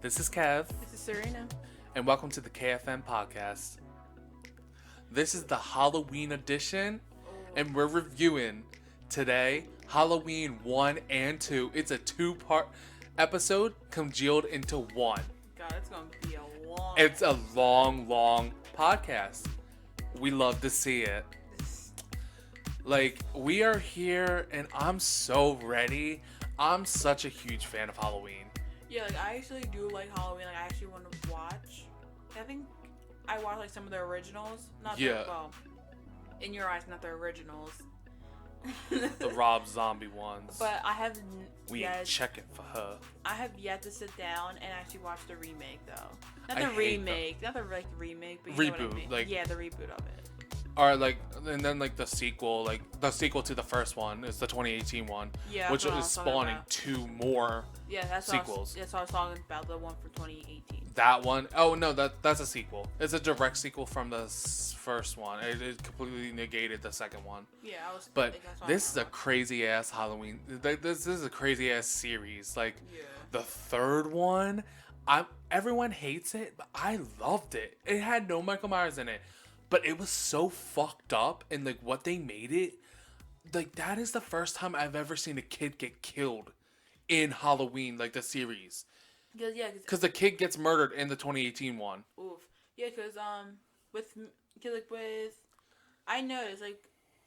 This is Kev, This is Serena. and welcome to the KFM podcast. This is the Halloween edition, and we're reviewing today Halloween 1 and 2. It's a two-part episode congealed into one. God, it's gonna be a long. It's a long podcast. We love to see it. Like, we are here, and I'm so ready. I'm such a huge fan of Halloween. Yeah, like I actually do like Halloween. Like I actually want to watch. I think I watched like some of the originals. Not Yeah. well, in your eyes, not the originals. The Rob Zombie ones. But I have We yet. ain't checking for her. I have yet to sit down and actually watch the remake though. Not I the hate remake, not the like remake, but you know what I Reboot, mean. like- Yeah, the reboot of it. Or like, and then like the sequel to the first one is the 2018 one, Yeah, which that's what I is was talking spawning about. two more. Yeah, that's sequels. That's what I was talking about. The one from 2018. That one, oh no, that's a sequel. It's a direct sequel from the first one. It completely negated the second one. Yeah, I was. But like, that's what this I is a watched. crazy ass Halloween. This is a crazy ass series. Like Yeah. the third one, everyone hates it, but I loved it. It had no Michael Myers in it, but it was so fucked up, and like what they made it, like that is the first time I've ever seen a kid get killed in Halloween, like the series. Because the kid gets murdered in the 2018 one. Oof. Yeah, cause I noticed like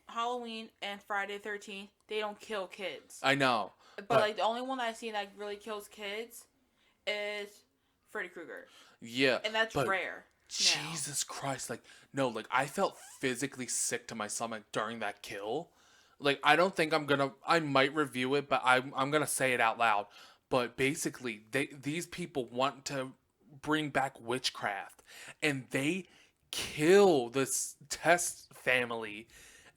Halloween and Friday 13th they don't kill kids. I know. But like the only one that I've seen that really kills kids is Freddy Krueger, Yeah. and that's but rare. now. Jesus Christ, like, no, like, I felt physically sick to my stomach during that kill. Like, I don't think I might review it, but I'm gonna say it out loud. But basically, these people want to bring back witchcraft, and they kill this Test family,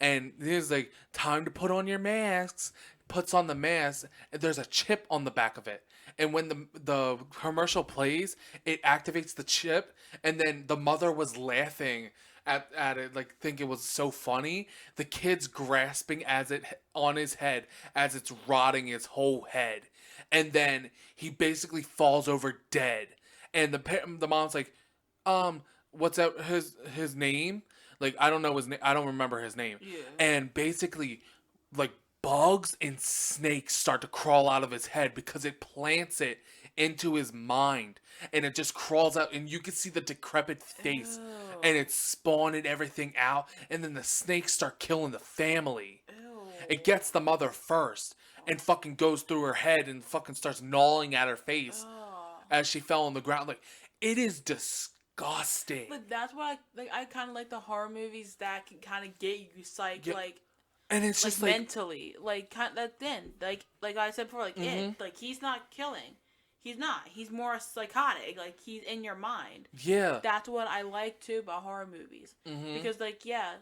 and there's like, time to put on your masks, puts on the mask, and there's a chip on the back of it. And when the commercial plays, it activates the chip, and then the mother was laughing at it, like, think it was so funny. The kid's grasping on his head as it's rotting his whole head. And then he basically falls over dead. And the mom's like, what's that, his name? Like, I don't know his name. I don't remember his name. Yeah. And basically, like, bugs and snakes start to crawl out of his head because it plants it into his mind, and it just crawls out, and you can see the decrepit face. Ew. And it's spawning everything out, and then the snakes start killing the family. Ew. It gets the mother first and fucking goes through her head and fucking starts gnawing at her face Oh. as she fell on the ground. Like, it is disgusting. But that's why I kind of like the horror movies that can kind of get you psyched, Yeah. like And it's just like, mentally, like kind of that thin, like I said before, like Mhm. it, like he's not killing, he's not, he's more psychotic, like he's in your mind. yeah. That's what I like too about horror movies, Mhm. because like yeah,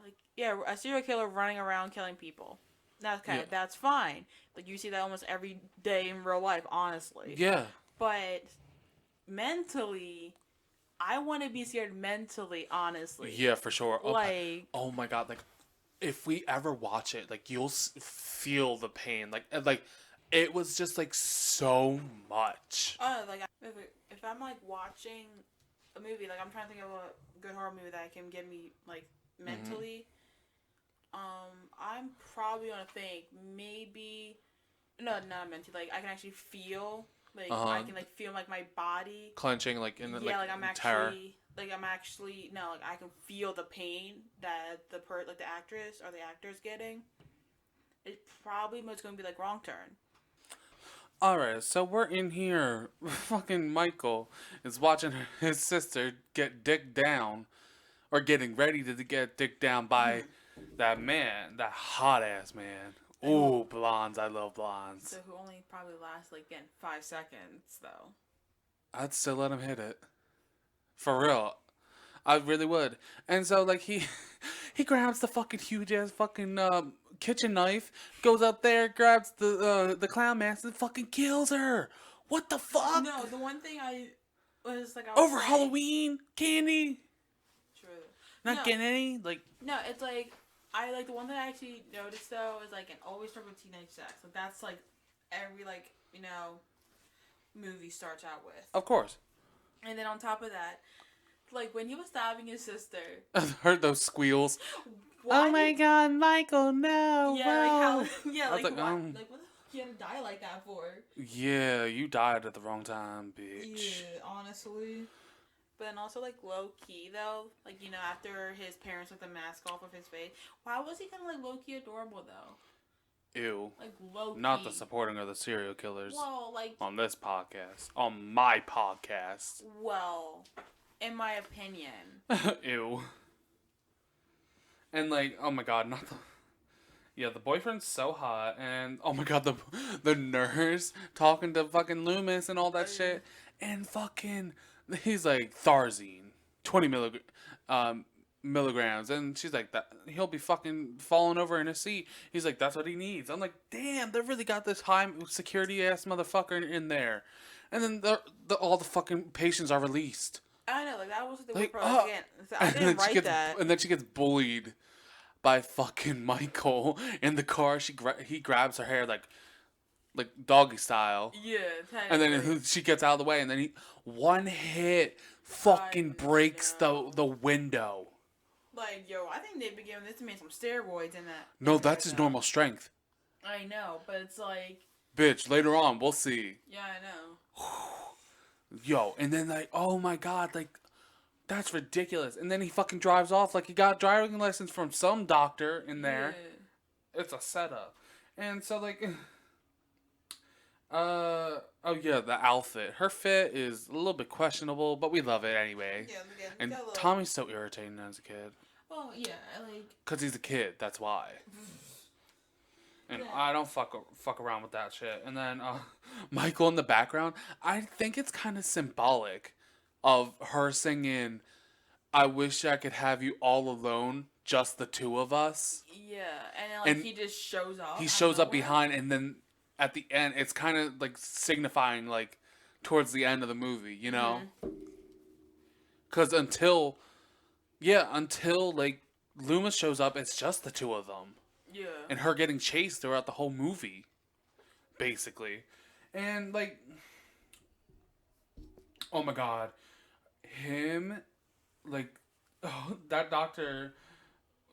a serial killer running around killing people, Yeah. that's fine. Like you see that almost every day in real life, honestly. Yeah. But mentally, I want to be scared mentally, honestly. Yeah, for sure. Like, Oh my god, like, if we ever watch it, like, you'll feel the pain. Like, it was just, like, so much. like if I'm like watching a movie, like I'm trying to think of a good horror movie that can get me like mentally. I'm probably gonna think maybe not mentally. Like I can actually feel, like I can like feel like my body. Clenching, like, in the, Yeah, like, like I'm terror. actually no, like I can feel the pain that the actress or the actor's getting. It probably was gonna be like Wrong Turn. Alright, so we're in here. Fucking Michael is watching his sister get dicked down, or getting ready to get dicked down by that man, that hot ass man. Ooh, blondes. I love blondes. So who only probably lasts like 5 seconds though. I'd still let him hit it. For real. I really would. And so, like, he grabs the fucking huge ass fucking kitchen knife, goes up there, grabs the clown mask, and fucking kills her. What the fuck? No, the one thing I was Over saying- Halloween candy? True. Not No. getting any? Like, No, it's like I like the one that I actually noticed though is like an always start with teenage sex. Like that's like every movie starts out with. of course. And then on top of that, like when he was stabbing his sister, I heard those squeals. why Oh my did God, Michael, no, yeah like how whoa. yeah I was like like, why like what the fuck he had to die like that for? yeah, you died at the wrong time, bitch. Yeah, honestly. But then also like low key though, like you know after his parents took the mask off of his face, why was he kind of like low key adorable though? Ew. Like low Not the key. supporting of the serial killers Well, like on this podcast. On my podcast. well, in my opinion. Ew. And like, oh my God, not the. Yeah, the boyfriend's so hot, and oh my God, the nurse talking to fucking Loomis and all that shit, and fucking he's like Tharzine, 20 milligrams, and she's like that he'll be fucking falling over in his seat. He's like that's what he needs. I'm like damn, they really got this high security ass motherfucker in there, and then all the fucking patients are released. I know, like that was the Like weird part. Again, I and didn't then she write gets that. and then she gets bullied by fucking Michael in the car. He grabs her hair like doggy style, Yeah, and technically. then she gets out of the way, and then he one hit I fucking breaks know. the window. Like, yo, I think they've been giving this man some steroids in that. No, In there, that's his though. normal strength, I know, but it's like, bitch. Later on, we'll see. yeah, I know. Yo, and then like, oh my God, like that's ridiculous. And then he fucking drives off like he got driving lessons from some doctor in there. Yeah. It's a setup, and so like. Oh yeah, the outfit. Her fit is a little bit questionable, but we love it anyway. Yeah, again, And got a little. Tommy's so irritating as a kid. Oh yeah, like. Cause he's a kid, that's why. And Yeah. I don't fuck around with that shit. And then Michael in the background, I think it's kind of symbolic of her singing I wish I could have you all alone, just the two of us. Yeah, and then like And he just shows up. He out of shows up nowhere. behind, and then at the end it's kind of like signifying like towards the end of the movie, you know? Cuz until like Loomis shows up, it's just the two of them. Yeah. And her getting chased throughout the whole movie, basically. And like oh my God, him like that doctor,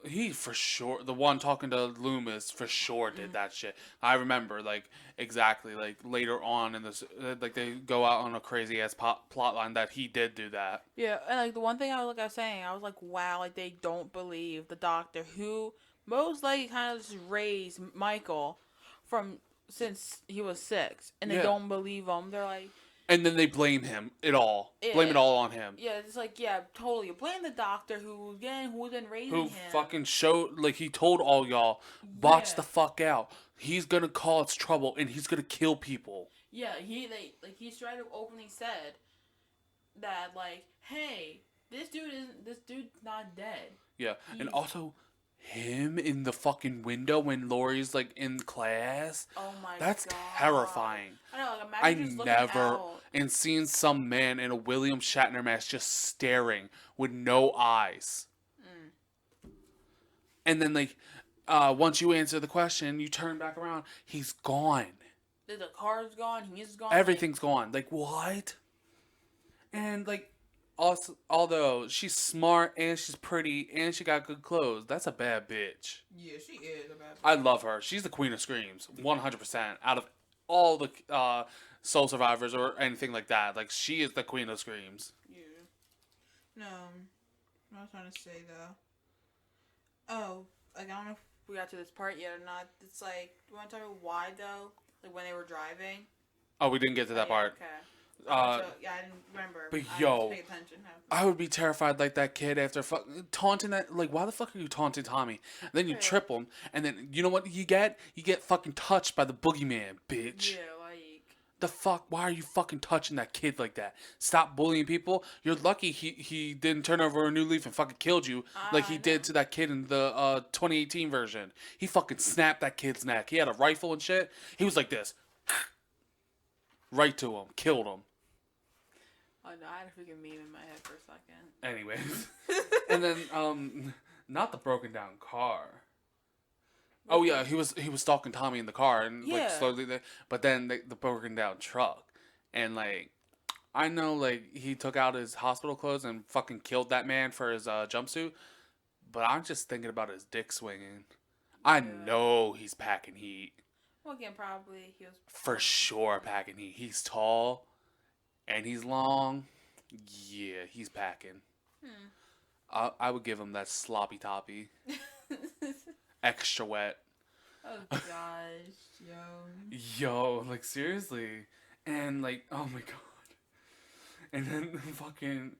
he for sure, the one talking to Loomis for sure did that shit. I remember like exactly like later on in this, like they go out on a crazy ass plot line that he did do that. Yeah, and like the one thing I was saying, I was like, wow, like they don't believe the doctor who most likely kind of just raised Michael from since he was 6, and they Yeah. don't believe him. They're like, And then they blame him it all, Yeah. blame it all on him. yeah, it's like, yeah, totally. Blame the doctor who's been raising Who him. fucking showed like he told all y'all, watch Yeah. the fuck out. He's gonna cause trouble and he's gonna kill people. Yeah, he straight up openly said that like, hey, this dude's not dead. Yeah, and He's- also him in the fucking window when Lori's like in class. Oh my That's god, terrifying. I know, like I imagine just looking never out. and seeing some man in a William Shatner mask just staring with no eyes. And then like once you answer the question, you turn back around, he's gone. The car's gone. He's gone. Everything's gone. Like what? And like also, although she's smart and she's pretty and she got good clothes, that's a bad bitch. Yeah, she is a bad. I love her. She's the queen of screams, 100%. Out of all the soul survivors or anything like that, like she is the queen of screams. Yeah. No, I was trying to say though. Oh, like I don't know if we got to this part yet or not. It's like, do you want to tell me why though? Like when they were driving. Oh, we didn't get to that Oh, yeah, part. Okay. Uh, So, yeah, I didn't remember. but I yo, didn't pay attention. I would be terrified like that kid after taunting that. Like, why the fuck are you taunting Tommy? And then you Yeah. trip him, and then you know what you get? You get fucking touched by the boogeyman, bitch. Yeah, like. The fuck? Why are you fucking touching that kid like that? Stop bullying people. You're lucky he didn't turn over a new leaf and fucking killed you like he I did know. to that kid in the 2018 version. He fucking snapped that kid's neck. He had a rifle and shit. He was like this. Right to him. Killed him. Oh no, I had a freaking meme in my head for a second. Anyways. And then not the broken down car. Oh yeah, he was stalking Tommy in the car and like Yeah. slowly but then the broken down truck. And like I know, like, he took out his hospital clothes and fucking killed that man for his jumpsuit, but I'm just thinking about his dick swinging. I Yeah. know he's packing heat. Well, again, probably he was. For sure packing heat. He's tall and he's long. Yeah, he's packing. Hmm. I would give him that sloppy toppy. Extra wet. Oh gosh, yo. Yo, like, seriously. And, like, oh my god. And then the fucking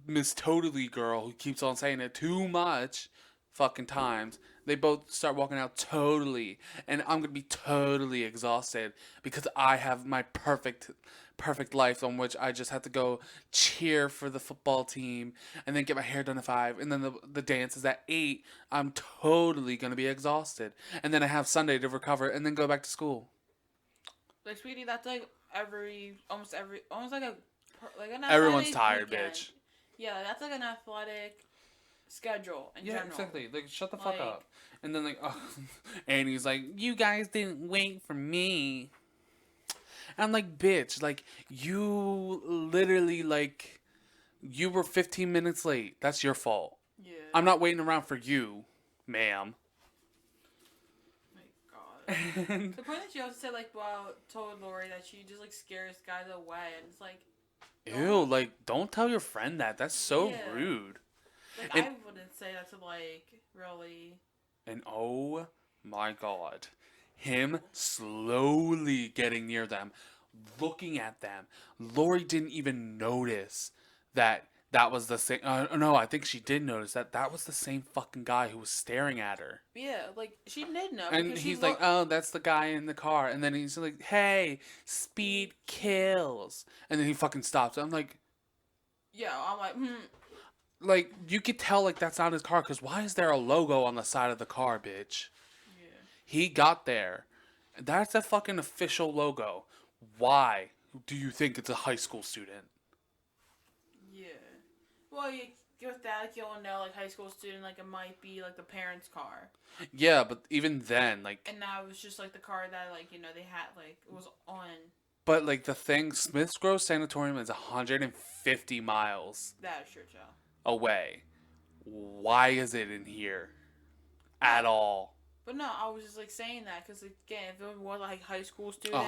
Miss Totally girl who keeps on saying it too much fucking times. They both start walking out totally, and I'm gonna be totally exhausted because I have my perfect life on which I just have to go cheer for the football team and then get my hair done at 5 and then the dance is at 8. I'm totally gonna be exhausted, and then I have Sunday to recover and then go back to school. Like, sweetie, that's like almost like an Everyone's athletic tired, weekend. bitch. Yeah, that's like an athletic schedule in Yeah, general. exactly. Like, shut the Like, fuck up. And then, like, oh, Annie's like, you guys didn't wait for me. And I'm like, bitch, like, you literally, like, you were 15 minutes late. That's your fault. yeah. I'm not waiting around for you, ma'am. My God. And, The point that she also said, like, well, told Lori that she just like scares guys away, and it's like, ew, like, don't tell your friend that. That's so Yeah. rude. like And- I wouldn't say that to like really. And oh my god, him slowly getting near them, looking at them. Lori didn't even notice that was the same. No, I think she did notice that was the same fucking guy who was staring at her. Yeah, like she did know. And because he's she like, "Oh, that's the guy in the car." And then he's like, "Hey, speed kills." And then he fucking stops. I'm yeah, I'm like you could tell like that's not his car because why is there a logo on the side of the car, bitch? yeah. He got there. That's a fucking official logo. Why do you think it's a high school student? Yeah. Well, you with that, like, you'll know, like, high school student, like, it might be, like, the parents' car. Yeah, but even then, like, And that was just, like, the car that, like, they had, like, it was on. but like the thing, Smiths Grove Sanatorium is 150 miles That is true, Joe. away. Why is it in here at all? But no, I was just, like, saying that because, again, if it was, like, high school student,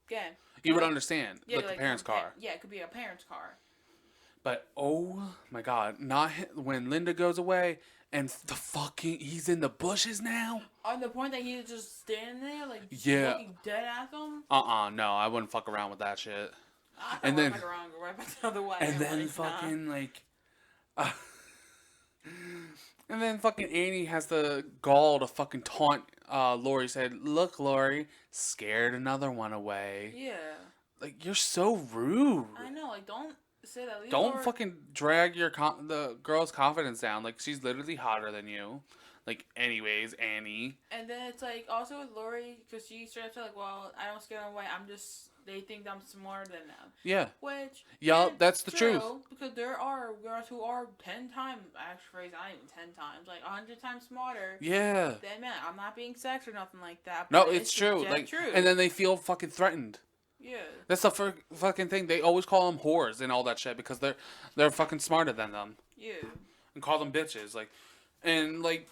again. You would like, understand, Yeah, like the parents' car. Yeah, it could be a parent's car. But oh my god, not when Linda goes away and the fucking he's in the bushes now. On the point that he was just standing there, like, Yeah. looking dead at them. No, I wouldn't fuck around with that shit. I And thought then- right back around, go right back the other way. And I'm then like, fucking like, and then fucking Annie has the gall to fucking taunt Lori. Said, "Look, Lori, scared another one away." Yeah. Like you're so rude. I know, like, don't say that. Leave Don't Lori- fucking drag the girl's confidence down. Like she's literally hotter than you. Like anyways, Annie. And then it's like also with Lori, because she starts to like, well, I don't scare them away. I'm just they think I'm smarter than them. Yeah. Which Yeah, is that's the truth. because there are girls who are 10 times, actually, not even 10 times, like 100 times smarter Yeah. than men. I'm not being sex or nothing like that. No, but it's true. just Like, true. and then they feel fucking threatened. Yeah. That's the fucking thing. They always call them whores and all that shit because they're fucking smarter than them Yeah. and call them bitches. Like, and like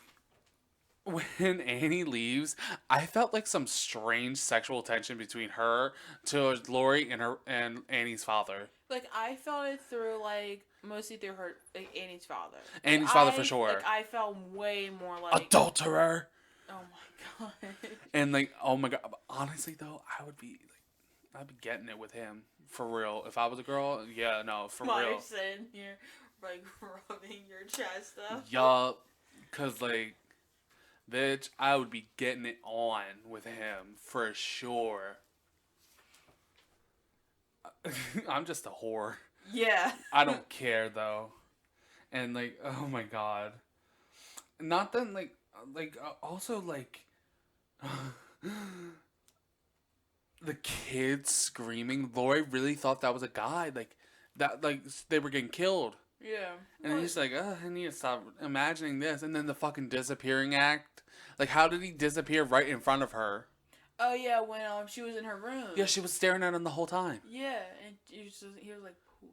when Annie leaves, I felt like some strange sexual tension between her towards Lori and Annie's father. Like I felt it through like mostly through her like Annie's father. Annie's Like, father for sure. Like I felt way more like Adulterer. oh my god. And like, oh my god. Honestly though, I'd be getting it with him for real. If I was a girl, yeah, no, for While real. you're sitting here like rubbing your chest up. Yup. Cause like, bitch, I would be getting it on with him for sure. I'm just a whore. Yeah. I don't care though. And like, oh my god. Not then also like the kids screaming. Lori really thought that was a guy. Like that like they were getting killed. Yeah. And then he's like, I need to stop imagining this. And then the fucking disappearing act. Like, how did he disappear right in front of her? Oh yeah, when she was in her room. Yeah, she was staring at him the whole time. Yeah, and he was like poof.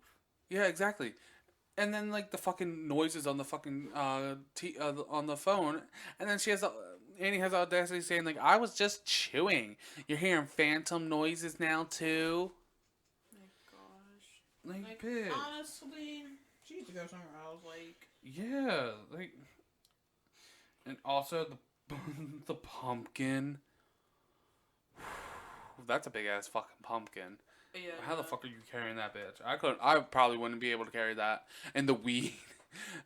Yeah, exactly. And then like the fucking noises on the fucking on the phone, and then Annie has the audacity saying like, "I was just chewing." You're hearing phantom noises now too. My gosh. Like, bitch. Honestly, she needs to go somewhere else. Like. Yeah, like, and also the the pumpkin. That's a big ass fucking pumpkin. Yeah. How the fuck are you carrying that bitch? I probably wouldn't be able to carry that. And the weed.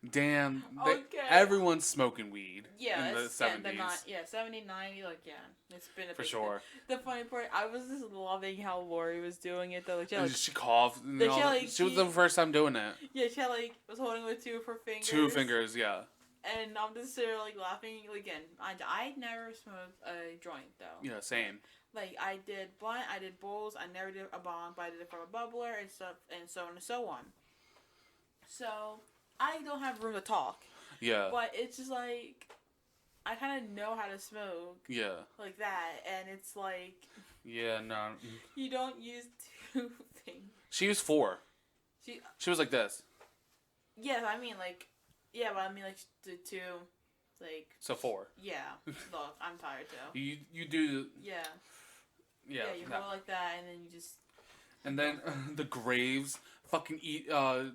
Damn. Okay. Everyone's smoking weed. Yeah, in the it's 70s. 70, 90, like, yeah. It's been a For big sure. thing. The funny part, I was just loving how Lori was doing it, though. Like, She coughed. And Like, all she, that. like, She was the first time doing it. yeah, she had, like, was holding with two of her fingers. 2 fingers, yeah. And I'm just sitting there, like, laughing. Again, I never smoked a joint, though. Yeah, same. Like, I did blunt, I did bowls, I never did a bong, but I did it from a bubbler and stuff, and so on and so on. So, I don't have room to talk. Yeah. But it's just like, I kind of know how to smoke. Yeah. Like that, and it's like. Yeah, no. You don't use 2 things. She used 4. She was like this. Yeah, I mean, like. Yeah, but I mean, like, the 2. Like. So 4. Yeah. Look, I'm tired too. You do. Yeah. Yeah. Yeah, you go like that, and then you just. And then the graves, fucking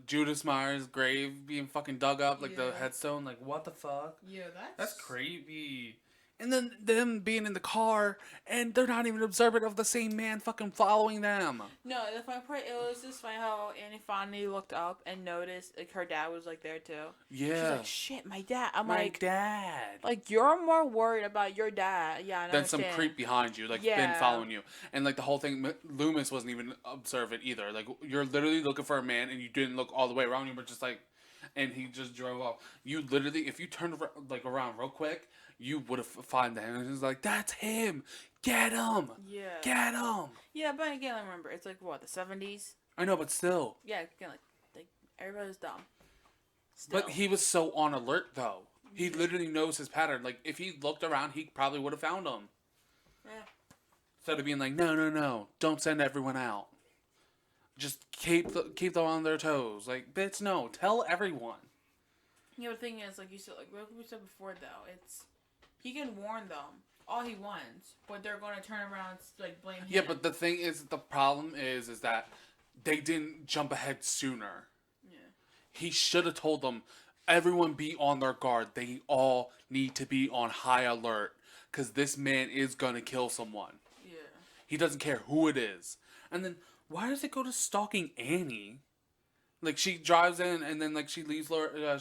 Judas Meyer's grave being fucking dug up, like the headstone, like what the fuck? Yeah, that's creepy. And then them being in the car, and they're not even observant of the same man fucking following them. No, the funny part, it was just funny how Annie finally looked up and noticed like her dad was like there too. Yeah. She's like, shit, my dad. I'm my like, dad. Like, you're more worried about your dad. Yeah, I than understand. some creep behind you, like been following you. And like the whole thing, Loomis wasn't even observant either. Like, you're literally looking for a man, and you didn't look all the way around. You were just like, and he just drove off. You literally, if you turned around real quick, you would have found him. And he was like, that's him. Get him. Yeah. Get him. Yeah, but again, I remember, it's like, what, the 70s? I know, but still. Yeah, again, like everybody's dumb. Still. But he was so on alert, though. He literally knows his pattern. Like, if he looked around, he probably would have found him. Yeah. Instead of being like, no, don't send everyone out. Just keep them on their toes. Like, bitch, no, tell everyone. You know, the thing is, like you said, like we said before, though, it's he can warn them all he wants, but they're going to turn around and like blame him. Yeah, but the thing is, the problem is that they didn't jump ahead sooner. Yeah. He should have told them, everyone be on their guard. They all need to be on high alert, because this man is going to kill someone. Yeah. He doesn't care who it is. And then, why does it go to stalking Annie? Like, she drives in, and then, like, she leaves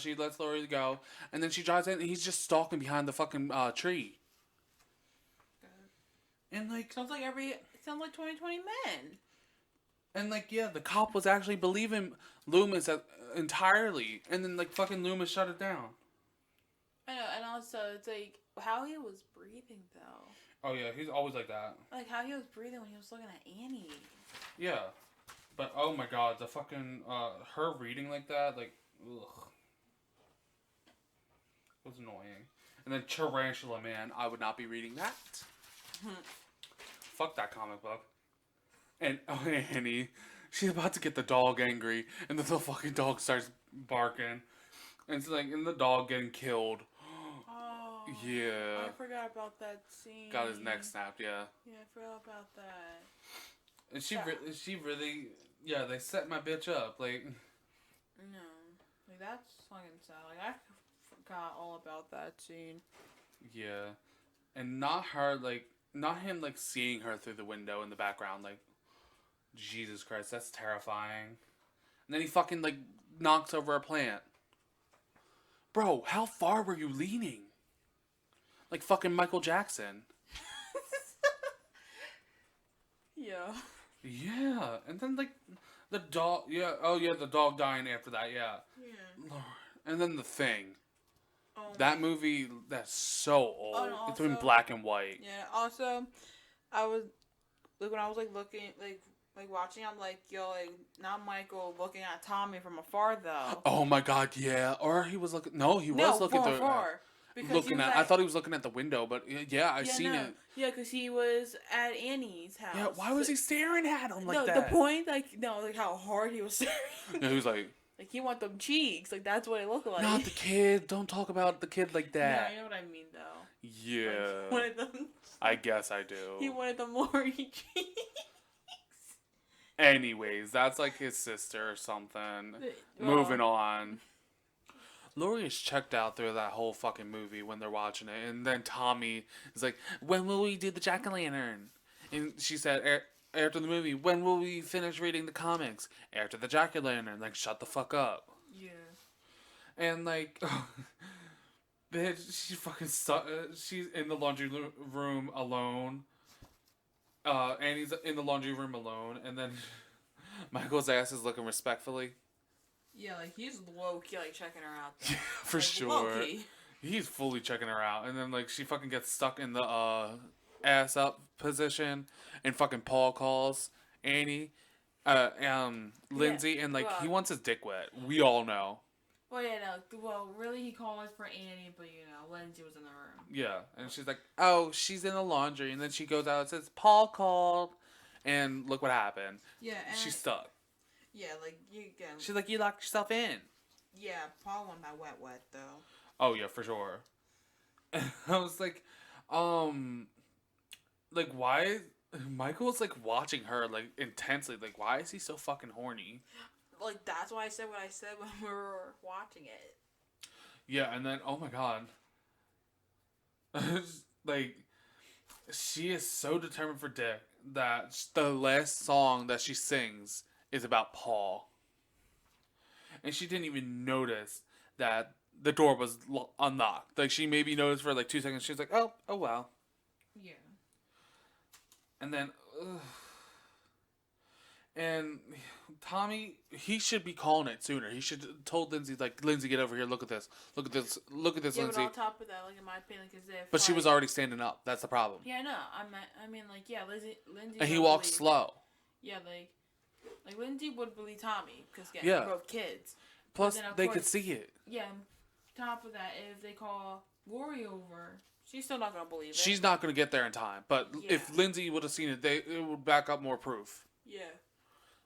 she lets Lori go, and then she drives in, and he's just stalking behind the fucking tree. And, like... Sounds like 2020 Men. And, like, yeah, the cop was actually believing Loomis entirely, and then, like, fucking Loomis shut it down. I know, and also, it's like, how he was breathing, though. Oh, yeah, he's always like that. Like, how he was breathing when he was looking at Annie. Yeah. But, oh my god, the fucking, her reading like that, like, ugh. It was annoying. And then Tarantula Man, I would not be reading that. Fuck that comic book. And Annie, she's about to get the dog angry, and then the fucking dog starts barking. And it's like, and the dog getting killed. Oh. Yeah. I forgot about that scene. Got his neck snapped, yeah. Yeah, I forgot about that. And she really, yeah, they set my bitch up, like. No. Like, that's fucking sad. Like, I forgot all about that scene. Yeah. And not him, like, seeing her through the window in the background, like, Jesus Christ, that's terrifying. And then he fucking, like, knocks over a plant. Bro, how far were you leaning? Like fucking Michael Jackson. Yeah. Yeah, and then, like, the dog, the dog dying after that, yeah. Yeah. Lord. And then The Thing. Oh, that movie, that's so old. Oh, and it's in also- black and white. Yeah, also, I was, like, when I was, like, looking, like watching, I'm like, yo, like, not Michael looking at Tommy from afar, though. Oh my god, yeah. Or he was looking, no, he was looking from through. afar. Because he was I thought he was looking at the window, but yeah, I've seen it. Yeah, because he was at Annie's house. Yeah, why was he staring at him like that? No, the point, like how hard he was staring. Yeah, he was like, he want them cheeks. Like, that's what it looked like. not the kid. Don't talk about the kid like that. Yeah, you know what I mean, though. Yeah. Like, wanted them. I guess I do. He wanted them more cheeks. Anyways, that's like his sister or something. Moving on. Lori is checked out through that whole fucking movie when they're watching it. And then Tommy is like, when will we do the jack-o'-lantern? And she said, after the movie, when will we finish reading the comics? After the jack-o'-lantern. Like, shut the fuck up. Yeah. And, like, bitch, she fucking she's in the laundry room alone. Annie's in the laundry room alone. And then Michael's ass is looking respectfully. Yeah, like, he's low-key, like, checking her out. Yeah, for like, sure. Low-key. He's fully checking her out. And then, like, she fucking gets stuck in the, ass up position. And fucking Paul calls Annie, Lindsay. And, like, he wants his dick wet. We all know. Well, yeah, no. Well, really, he called for Annie, but, Lindsay was in the room. Yeah. And she's like, oh, she's in the laundry. And then she goes out and says, Paul called. And look what happened. Yeah, and she's stuck. Yeah, like, you can... She's like, you locked yourself in. Yeah, Paul won that wet, though. Oh, yeah, for sure. I was like, why... Michael's, like, watching her, like, intensely. Like, why is he so fucking horny? Like, that's why I said what I said when we were watching it. Yeah, and then, oh my god. Like, she is so determined for dick that the last song that she sings is about Paul. And she didn't even notice that the door was unlocked. Like, she maybe noticed for, like, 2 seconds. She was like, oh wow. Yeah. And then, and Tommy, he should be calling it sooner. He should have told Lindsay, like, Lindsay, get over here, look at this, look at this, yeah, Lindsay. But on top of that, like, in my opinion, like, as if... But she was already standing up. That's the problem. Yeah, I know. I mean, like, yeah, Lindsay... And he walks slow. Yeah, like, Lindsay would believe Tommy, because, again, yeah, they're both kids. Plus, they could see it. Yeah, on top of that, if they call Lori over... She's still not going to believe it. She's not going to get there in time. But if Lindsay would have seen it, it would back up more proof. Yeah.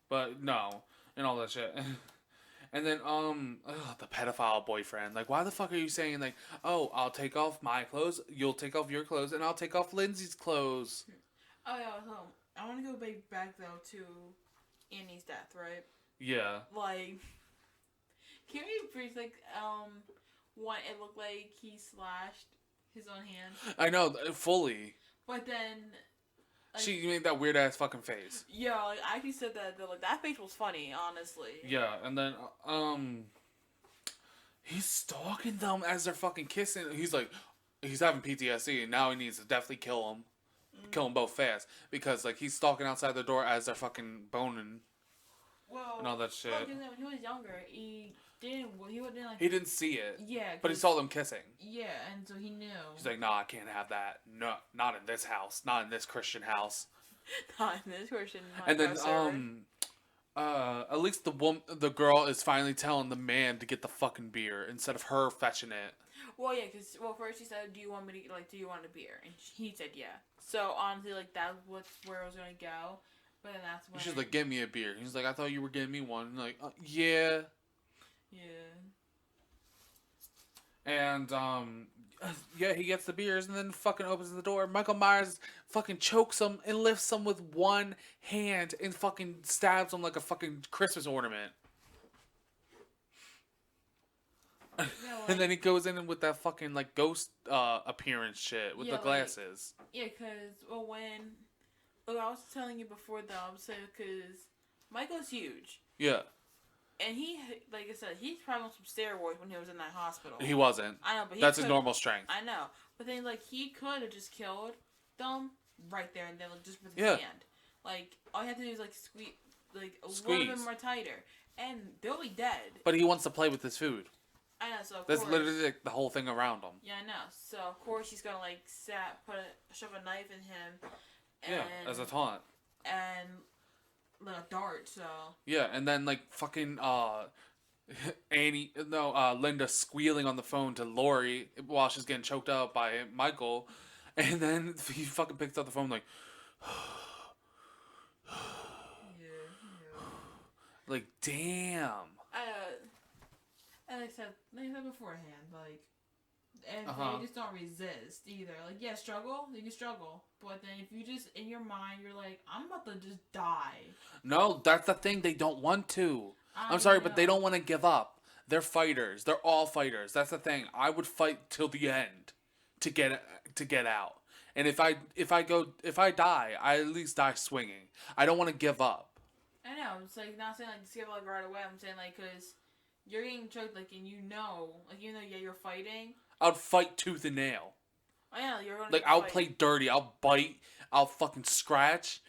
But no. And all that shit. And then, the pedophile boyfriend. Like, why the fuck are you saying, like, oh, I'll take off my clothes, you'll take off your clothes, and I'll take off Lindsay's clothes. Oh, yeah, so I want to go back, though, to Annie's death, right? Yeah. Like, can we brief, like, one, it looked like he slashed his own hand. I know, fully. But then... Like, she made that weird-ass fucking face. Yeah, like, I actually said that, like, that face was funny, honestly. Yeah, and then, he's stalking them as they're fucking kissing. He's like, he's having PTSD, and now he needs to definitely kill them. Kill them both fast. Because, like, he's stalking outside the door as they're fucking boning. Well, and all that shit. Well, when he was younger, he didn't like... He didn't see it. Yeah. But he saw them kissing. Yeah, and so he knew. He's like, nah, I can't have that. No, not in this house. Not in this Christian house. Not in this Christian house. And then, at least the girl is finally telling the man to get the fucking beer instead of her fetching it. Well, yeah, because, first she said, do you want a beer? And he said, yeah. So, honestly, like, that was where it was going to go. But then that's when... She's like, give me a beer. He's like, I thought you were giving me one. I'm like, yeah. Yeah. And, yeah, he gets the beers and then fucking opens the door. Michael Myers fucking chokes him and lifts him with one hand and fucking stabs him like a fucking Christmas ornament. Yeah, like, and then he goes in with that fucking, like, ghost appearance shit with the glasses. Like, yeah, because, well, when... Look, I was telling you before, though, I'm saying, because Michael's huge. Yeah. And he, like I said, he's probably on some steroids when he was in that hospital. He wasn't. I know, but that's his normal strength. I know. But then, like, he could have just killed them right there and then, like, just with his hand. Like, all you have to do is, like, squeeze. A little bit more tighter. And they'll be dead. But he wants to play with his food. I know, so of that's course, literally like, the whole thing around him. Yeah, I know. So, of course, he's gonna, like, shove a knife in him. And, yeah, as a taunt. And like a dart, so... Yeah, and then, like, fucking, Annie, no, Linda squealing on the phone to Lori while she's getting choked up by Michael, and then he fucking picks up the phone like, Yeah, yeah. like damn. And like I said beforehand, like, and Uh huh. they just don't resist either. Like, yeah, struggle, you can struggle, but then if you just in your mind you're like, I'm about to just die. No, that's the thing. They don't want to. I'm I sorry, but they don't know. want to give up. They're fighters. They're all fighters. That's the thing. I would fight till the end to get out. And if I die, I at least die swinging. I don't want to give up. I know. It's like not saying like skip like right away. I'm saying like because you're getting choked like and you know like even though yeah you're fighting. I'd fight tooth and nail. Oh yeah, you're gonna Like I'll fight. play dirty. I'll bite. I'll fucking scratch.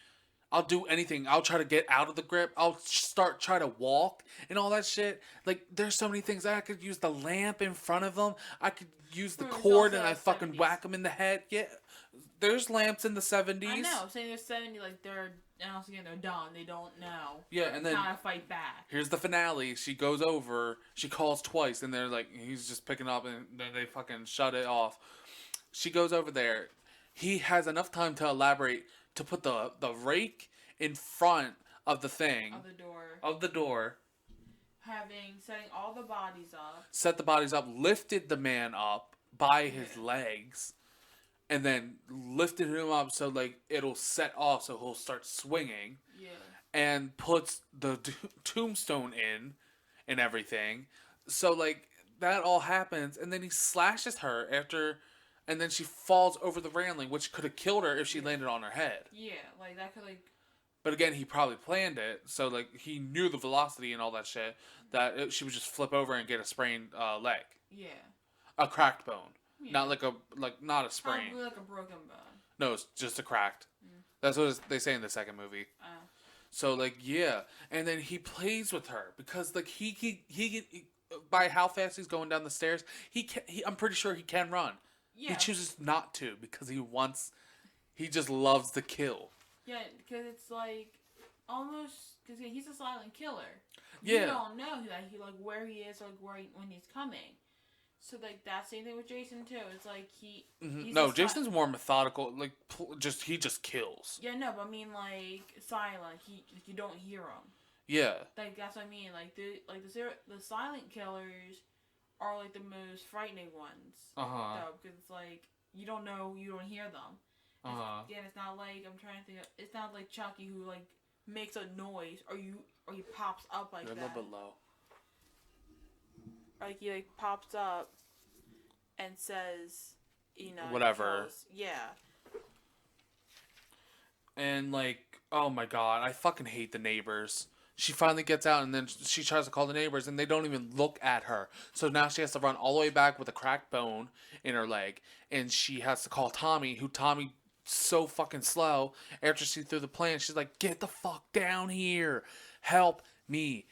I'll do anything. I'll try to get out of the grip. I'll start try to walk and all that shit. Like there's so many things. I could use the lamp in front of them. I could use the It's cord also and I fucking 70s. whack them in the head. Yeah, there's lamps in the 70s. I know. I'm saying they're 70 like they're and also again they're done. They don't know. Yeah, and then how to fight back. here's the finale. She goes over. She calls twice, and they're like, he's just picking up, and then they fucking shut it off. She goes over there. He has enough time to elaborate to put the rake in front of the thing Of the door. of the door, Setting all the bodies up. set the bodies up, lifted the man up by his Yeah. legs, and then lifted him up so like it'll set off so he'll start swinging, Yeah. and puts the tombstone in and everything. So like that all happens, and then he slashes her after, and then she falls over the railing, which could have killed her if she landed on her head. Yeah, like that could like But again, he probably planned it, so like he knew the velocity and all that shit she would just flip over and get a sprained leg, yeah. a cracked bone, Yeah. not not a sprain. Probably like a broken bone. No, it's just a cracked. That's what they say in the second movie. Oh. So like yeah, and then he plays with her because like he by how fast he's going down the stairs, I'm pretty sure he can run. Yeah. He chooses not to because he just loves the kill. Yeah, because it's like almost because he's a silent killer. Yeah. You don't know that he like where he is or like when he's coming. So like that same thing with Jason too. It's like he's No, a Jason's more methodical. Like he just kills. yeah, no, but I mean like silent. You don't hear him. Yeah. Like that's what I mean. Like the silent killers are like the most frightening ones. Though, because it's like you don't know, you don't hear them. Again, it's not like I'm trying to think. It's not like Chucky who like makes a noise or he pops up like They're that. a little bit low. Like he like pops up and says, Whatever. Yeah. And like, oh my god, I fucking hate the neighbors. She finally gets out and then she tries to call the neighbors and they don't even look at her. So now she has to run all the way back with a cracked bone in her leg. And she has to call Tommy, who Tommy so fucking slow. After she threw the plan, she's like, get the fuck down here. Help me,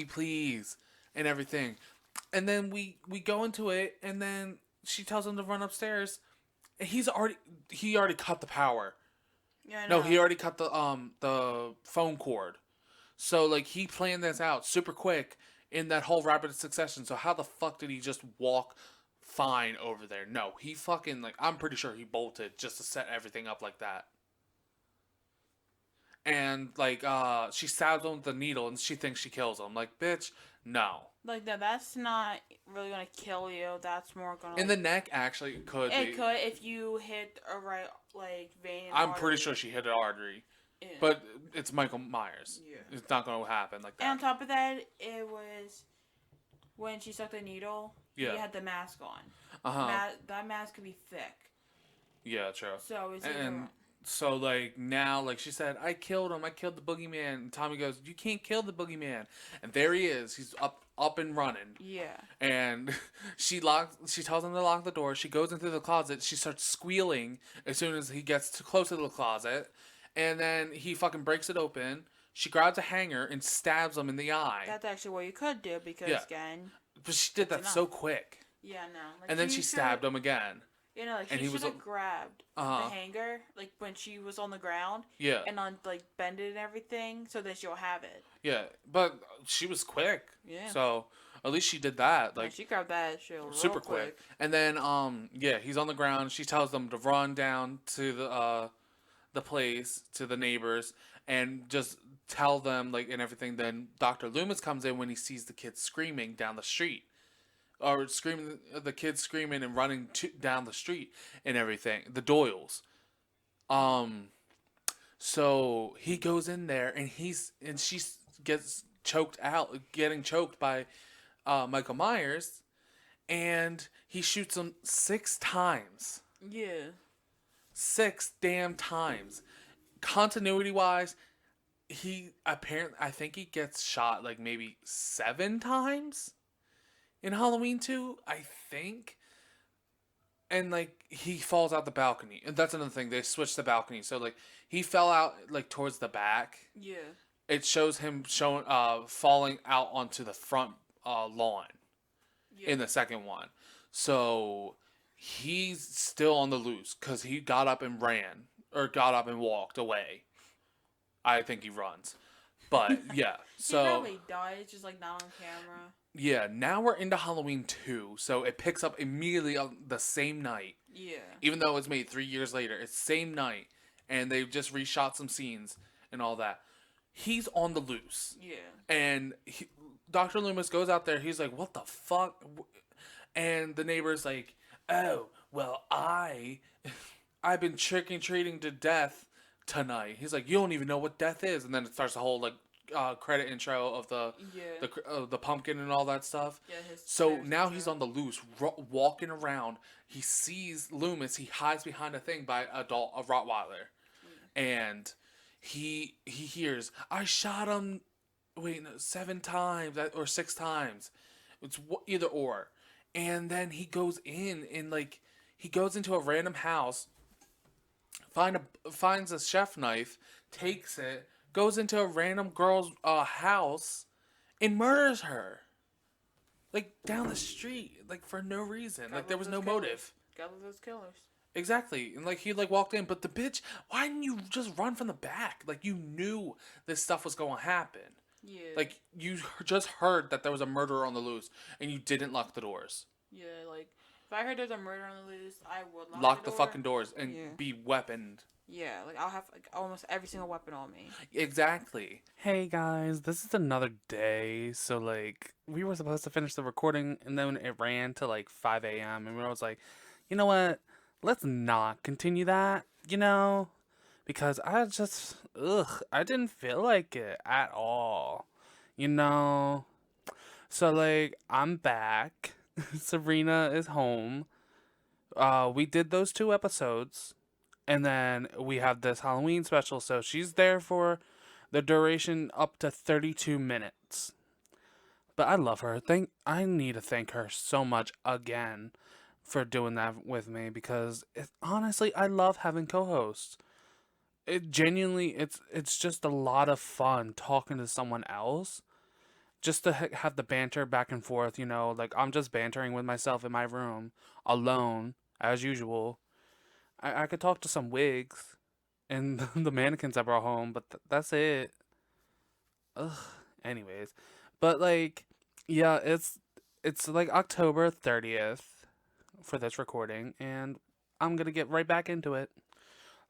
please. And everything. And then we go into it and then she tells him to run upstairs. And he already cut the power. Yeah, I No, know. he already cut the phone cord. So like he planned this out super quick in that whole rapid succession. So how the fuck did he just walk fine over there? No, he fucking like I'm pretty sure he bolted just to set everything up like that. And like she stabs him with the needle and she thinks she kills him. Like bitch, no. Like that's not really gonna kill you. That's more gonna. In the neck actually it could it be. could if you hit a right like vein. I'm artery. pretty sure she hit an artery. Yeah. But it's Michael Myers. Yeah. It's not going to happen like that. And on top of that, it was when she sucked the needle. Yeah. He had the mask on. That mask could be thick. Yeah, true. So it's And so like now, like she said, I killed him. I killed the boogeyman. And Tommy goes, you can't kill the boogeyman. And there he is. He's up and running. yeah. And she tells him to lock the door. She goes into the closet. She starts squealing as soon as he gets too close to the closet. And then he fucking breaks it open. She grabs a hanger and stabs him in the eye. That's actually what you could do because Yeah. again. But she did that enough. so quick. Yeah, no. Like, And then she stabbed him again. You know, like and she he should was have grabbed the hanger, like when she was on the ground, yeah, and on like bend it and everything, so that she'll have it. yeah, but she was quick, Yeah. so at least she did that, Yeah, like she grabbed that shit real super quick. quick. And then yeah, he's on the ground. She tells them to run down to the place to the neighbors and just tell them like and everything. Then Dr. Loomis comes in when he sees the kids screaming down the street or screaming the kids screaming and running down the street and everything. The Doyles. Um so he goes in there and she gets choked out getting choked by Michael Myers and he shoots him 6 times. Yeah. 6 damn times. Continuity wise, he apparently I think he gets shot like maybe 7 times in Halloween 2, I think. And like he falls out the balcony. And that's another thing. They switched the balcony. So like he fell out like towards the back. Yeah. It shows him showing falling out onto the front lawn in the second one. So he's still on the loose cuz he got up and ran or got up and walked away. I think he runs. But yeah, so he probably died, just like not on camera. Yeah, now we're into Halloween 2, so it picks up immediately on the same night. Yeah. Even though it's made 3 years later, it's same night, and they've just reshot some scenes and all that. He's on the loose. Yeah. And Dr. Loomis goes out there, he's like, "What the fuck?" And the neighbor's like, "Oh, well, I've been trick-or-treating to death tonight." He's like, "You don't even know what death is." And then it starts the whole like credit intro of the pumpkin and all that stuff. Yeah, so now he's on the loose, walking around. He sees Loomis. He hides behind a thing by a Rottweiler, and he hears, "I shot him. Wait, no, 7 times or 6 times. It's either or." And then he goes in and like he goes into a random house, finds a chef knife, takes it, goes into a random girl's house and murders her. Like, down the street. Like, for no reason. Like, there was no motive. Got those killers. Exactly. And, like, he, like, walked in. But the bitch, why didn't you just run from the back? Like, you knew this stuff was going to happen. Yeah. Like, you just heard that there was a murderer on the loose. And you didn't lock the doors. Yeah, like, if I heard there's a murder on the loose, I would lock the fucking doors and be weaponed. Yeah, like I'll have like almost every single weapon on me. Exactly. Hey guys, this is another day. So like we were supposed to finish the recording and then it ran to like 5 a.m. and I was like, you know what? Let's not continue that, because I didn't feel like it at all. So like I'm back. Sabrina is home. We did those 2 episodes. And then we have this Halloween special, so she's there for the duration up to 32 minutes. But I love her. I need to thank her so much again for doing that with me because honestly, I love having co-hosts. It genuinely, it's just a lot of fun talking to someone else. Just to have the banter back and forth, like I'm just bantering with myself in my room, alone, as usual. I could talk to some wigs and the mannequins I brought home, but that's it. Ugh. Anyways, but like, yeah, it's like October 30th for this recording, and I'm gonna get right back into it.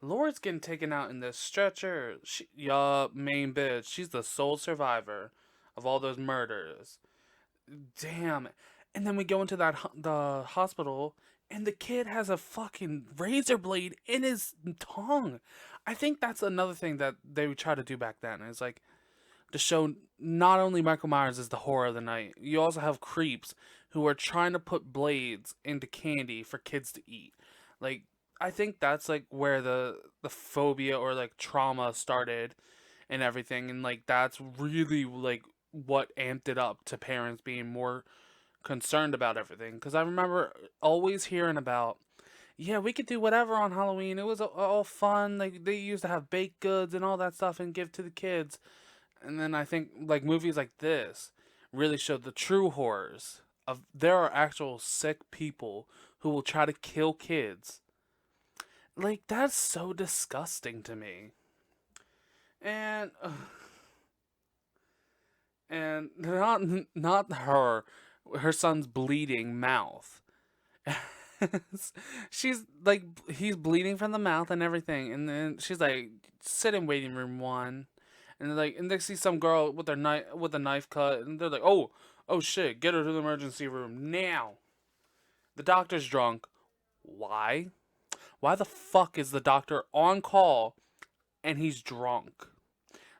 Laura's getting taken out in this stretcher. Main bitch. She's the sole survivor of all those murders. Damn. And then we go into the hospital. And the kid has a fucking razor blade in his tongue. I think that's another thing that they would try to do back then. It's like to show not only Michael Myers is the horror of the night, you also have creeps who are trying to put blades into candy for kids to eat. Like, I think that's like where the phobia or like trauma started and everything. And like that's really like what amped it up to parents being more concerned about everything, because I remember always hearing about, yeah, we could do whatever on Halloween, it was all fun, like they used to have baked goods and all that stuff and give to the kids. And then I think like movies like this really showed the true horrors of there are actual sick people who will try to kill kids. Like, that's so disgusting to me. And and not her son's bleeding mouth. She's like, he's bleeding from the mouth and everything, and then she's like, sit in waiting room 1, and they're like, and they see some girl with a knife cut, and they're like, oh shit, get her to the emergency room now. The doctor's drunk. Why? Why the fuck is the doctor on call and he's drunk?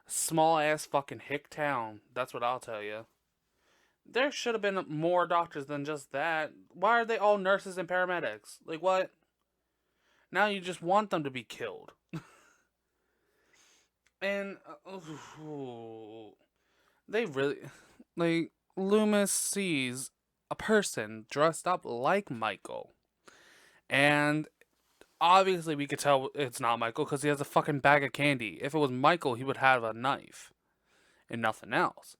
Small ass fucking hick town. That's what I'll tell you. There should have been more doctors than just that. Why are they all nurses and paramedics? Like, what? Now you just want them to be killed. And they really, like, Loomis sees a person dressed up like Michael, and obviously we could tell it's not Michael because he has a fucking bag of candy. If it was Michael, he would have a knife and nothing else.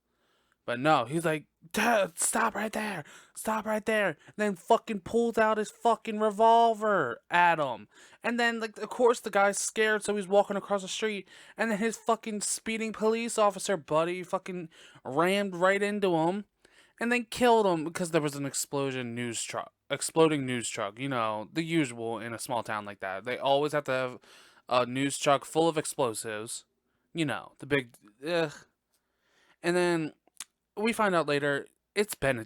But no, he's like, Dad, stop right there. Stop right there. And then fucking pulls out his fucking revolver at him. And then, like, of course, the guy's scared, so he's walking across the street. And then his fucking speeding police officer buddy fucking rammed right into him. And then killed him because there was an exploding news truck. You know, the usual in a small town like that. They always have to have a news truck full of explosives. You know, the big... Ugh. And then we find out later it's Ben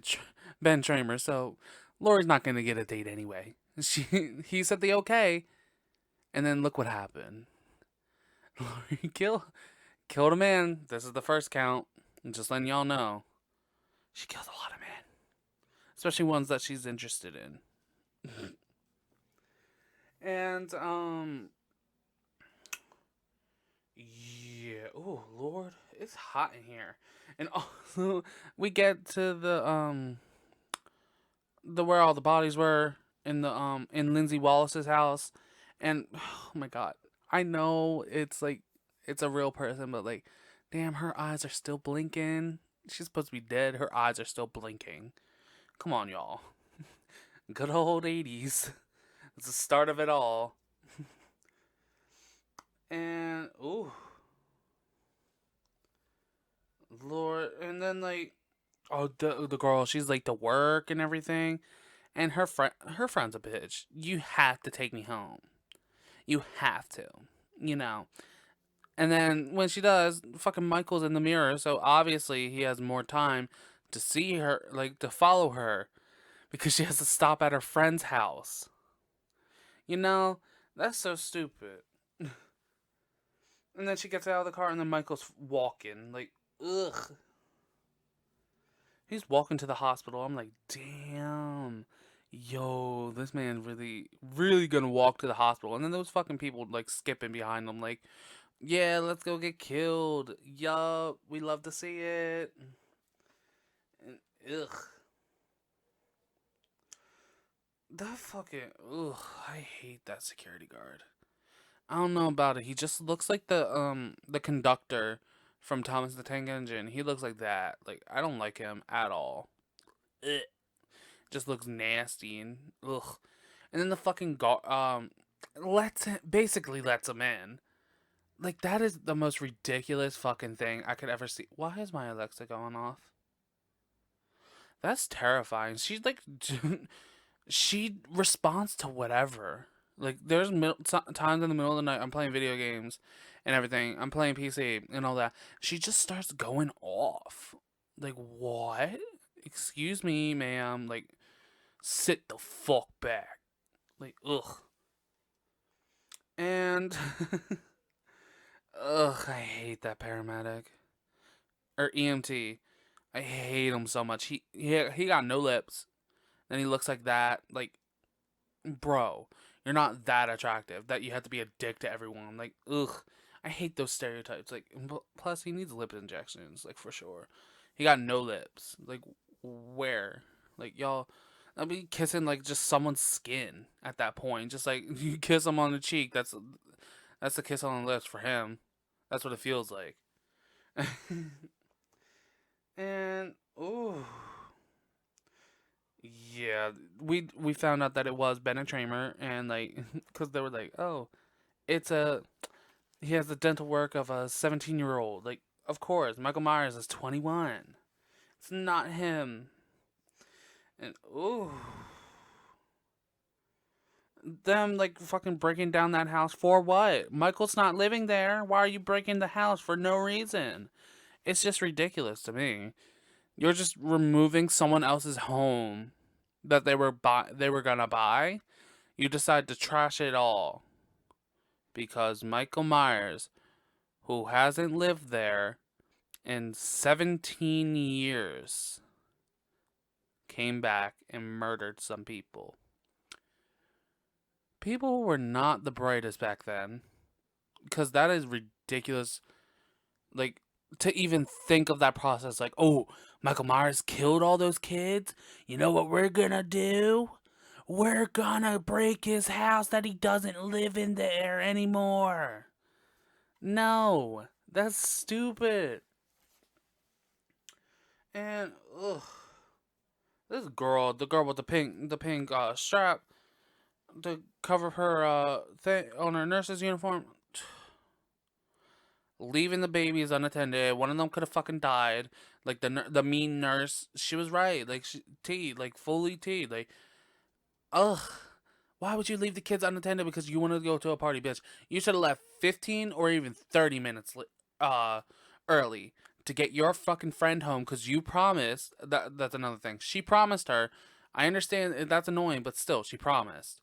Tramer, so Lori's not going to get a date anyway. He said the okay, and then look what happened. Lori killed a man. This is the first count. I'm just letting y'all know. She kills a lot of men, especially ones that she's interested in. And yeah. Oh Lord, it's hot in here. And also, we get to the where all the bodies were in Lindsay Wallace's house, and oh my god, I know it's like it's a real person, but like, damn, her eyes are still blinking. She's supposed to be dead. Her eyes are still blinking. Come on, y'all. Good old 80s. It's the start of it all. And ooh, Lord, and then like, oh, the girl, she's like to work and everything, and her friend's a bitch. You have to take me home. You have to, you know. And then when she does, fucking Michael's in the mirror, so obviously he has more time to see her, like to follow her, because she has to stop at her friend's house. You know, that's so stupid. And then she gets out of the car, and then Michael's walking, like, ugh. He's walking to the hospital. I'm like, damn. Yo, this man really, really gonna walk to the hospital. And then those fucking people, like, skipping behind him, like, yeah, let's go get killed. Yup, we love to see it. And, ugh. That fucking, ugh, I hate that security guard. I don't know about it. He just looks like the conductor from Thomas the Tank Engine. He looks like that. Like, I don't like him at all. Ugh. Just looks nasty and ugh. And then the fucking basically lets him in. Like, that is the most ridiculous fucking thing I could ever see. Why is my Alexa going off? That's terrifying. She's like, she responds to whatever. Like, there's times in the middle of the night I'm playing video games and everything. I'm playing PC and all that. She just starts going off. Like, what? Excuse me, ma'am. Like, sit the fuck back. Like, ugh. And, ugh, I hate that paramedic. Or EMT. I hate him so much. He got no lips. And he looks like that. Like, bro, you're not that attractive that you have to be a dick to everyone. Like, ugh. I hate those stereotypes. Like, plus he needs lip injections, like, for sure. He got no lips. Like, where? Like, y'all, I'd be kissing like just someone's skin at that point. Just like you kiss him on the cheek. That's the kiss on the lips for him. That's what it feels like. And ooh, yeah, yeah, we found out that it was Bennett Tramer, and like, because they were like, oh, it's a he has the dental work of a 17-year-old. Like, of course, Michael Myers is 21. It's not him. And ooh, them like fucking breaking down that house for what? Michael's not living there. Why are you breaking the house for no reason? It's just ridiculous to me. You're just removing someone else's home that they were gonna buy. You decide to trash it all because Michael Myers, who hasn't lived there in 17 years, came back and murdered some people. People were not the brightest back then because that is ridiculous. Like, to even think of that process, like, oh, Michael Myers killed all those kids. You know what we're gonna do? We're gonna break his house that he doesn't live in there anymore. No, that's stupid. And ugh, this girl, the girl with the pink strap to cover her thing on her nurse's uniform, leaving the babies unattended. One of them could have fucking died. Like the mean nurse, she was right. Like she teed, like fully teed. Like ugh. Why would you leave the kids unattended because you wanted to go to a party, bitch? You should have left 15 or even 30 minutes uh early to get your fucking friend home because you promised that's another thing. She promised her. I understand that's annoying, but still, she promised.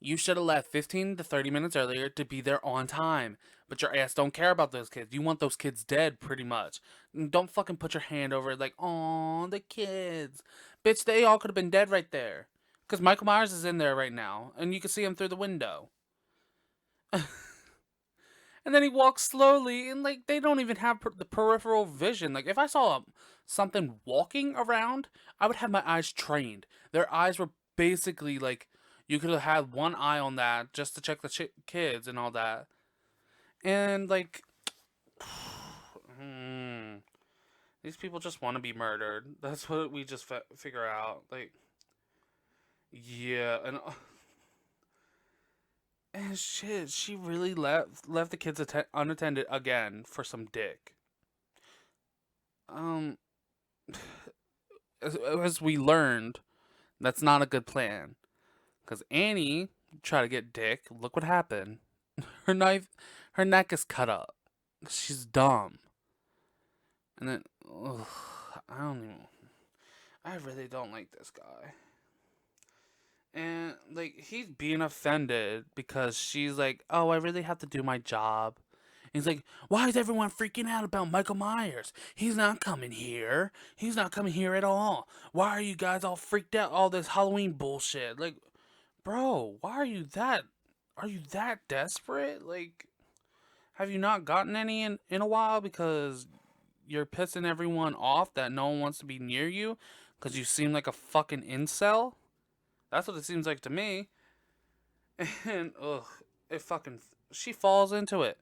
You should have left 15 to 30 minutes earlier to be there on time. But your ass don't care about those kids. You want those kids dead, pretty much. Don't fucking put your hand over it like, oh, the kids. Bitch, they all could have been dead right there. Because Michael Myers is in there right now, and you can see him through the window. And then he walks slowly, and like they don't even have the peripheral vision. Like if I saw something walking around, I would have my eyes trained. Their eyes were basically like you could have had one eye on that just to check the kids and all that. And like, these people just want to be murdered. That's what we just figure out. Like, yeah, and shit, she really left the kids unattended again for some dick. Um, as we learned, that's not a good plan. Cause Annie tried to get dick. Look what happened. Her neck is cut up. She's dumb. And then, ugh, I don't even. I really don't like this guy. And like he's being offended because she's like, "Oh, I really have to do my job." He's like, why is everyone freaking out about Michael Myers? He's not coming here. He's not coming here at all. Why are you guys all freaked out? All this Halloween bullshit. Like, bro, why are you that? Are you that desperate? Like, have you not gotten any in a while because you're pissing everyone off that no one wants to be near you because you seem like a fucking incel? That's what it seems like to me. And, ugh, it fucking. She falls into it.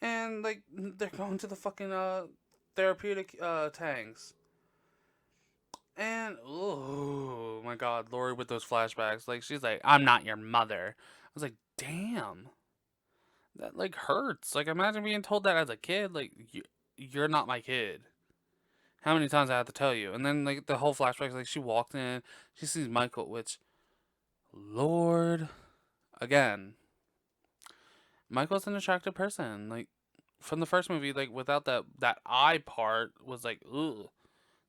And like they're going to the fucking therapeutic tanks. And oh my god, Lori with those flashbacks, like she's like, "I'm not your mother." I was like, "Damn, that like hurts." Like imagine being told that as a kid, like you're not my kid. How many times I have to tell you? And then like the whole flashback, like she walked in, she sees Michael, which, Lord, again, Michael's an attractive person. Like from the first movie, like without that eye part was like, ooh,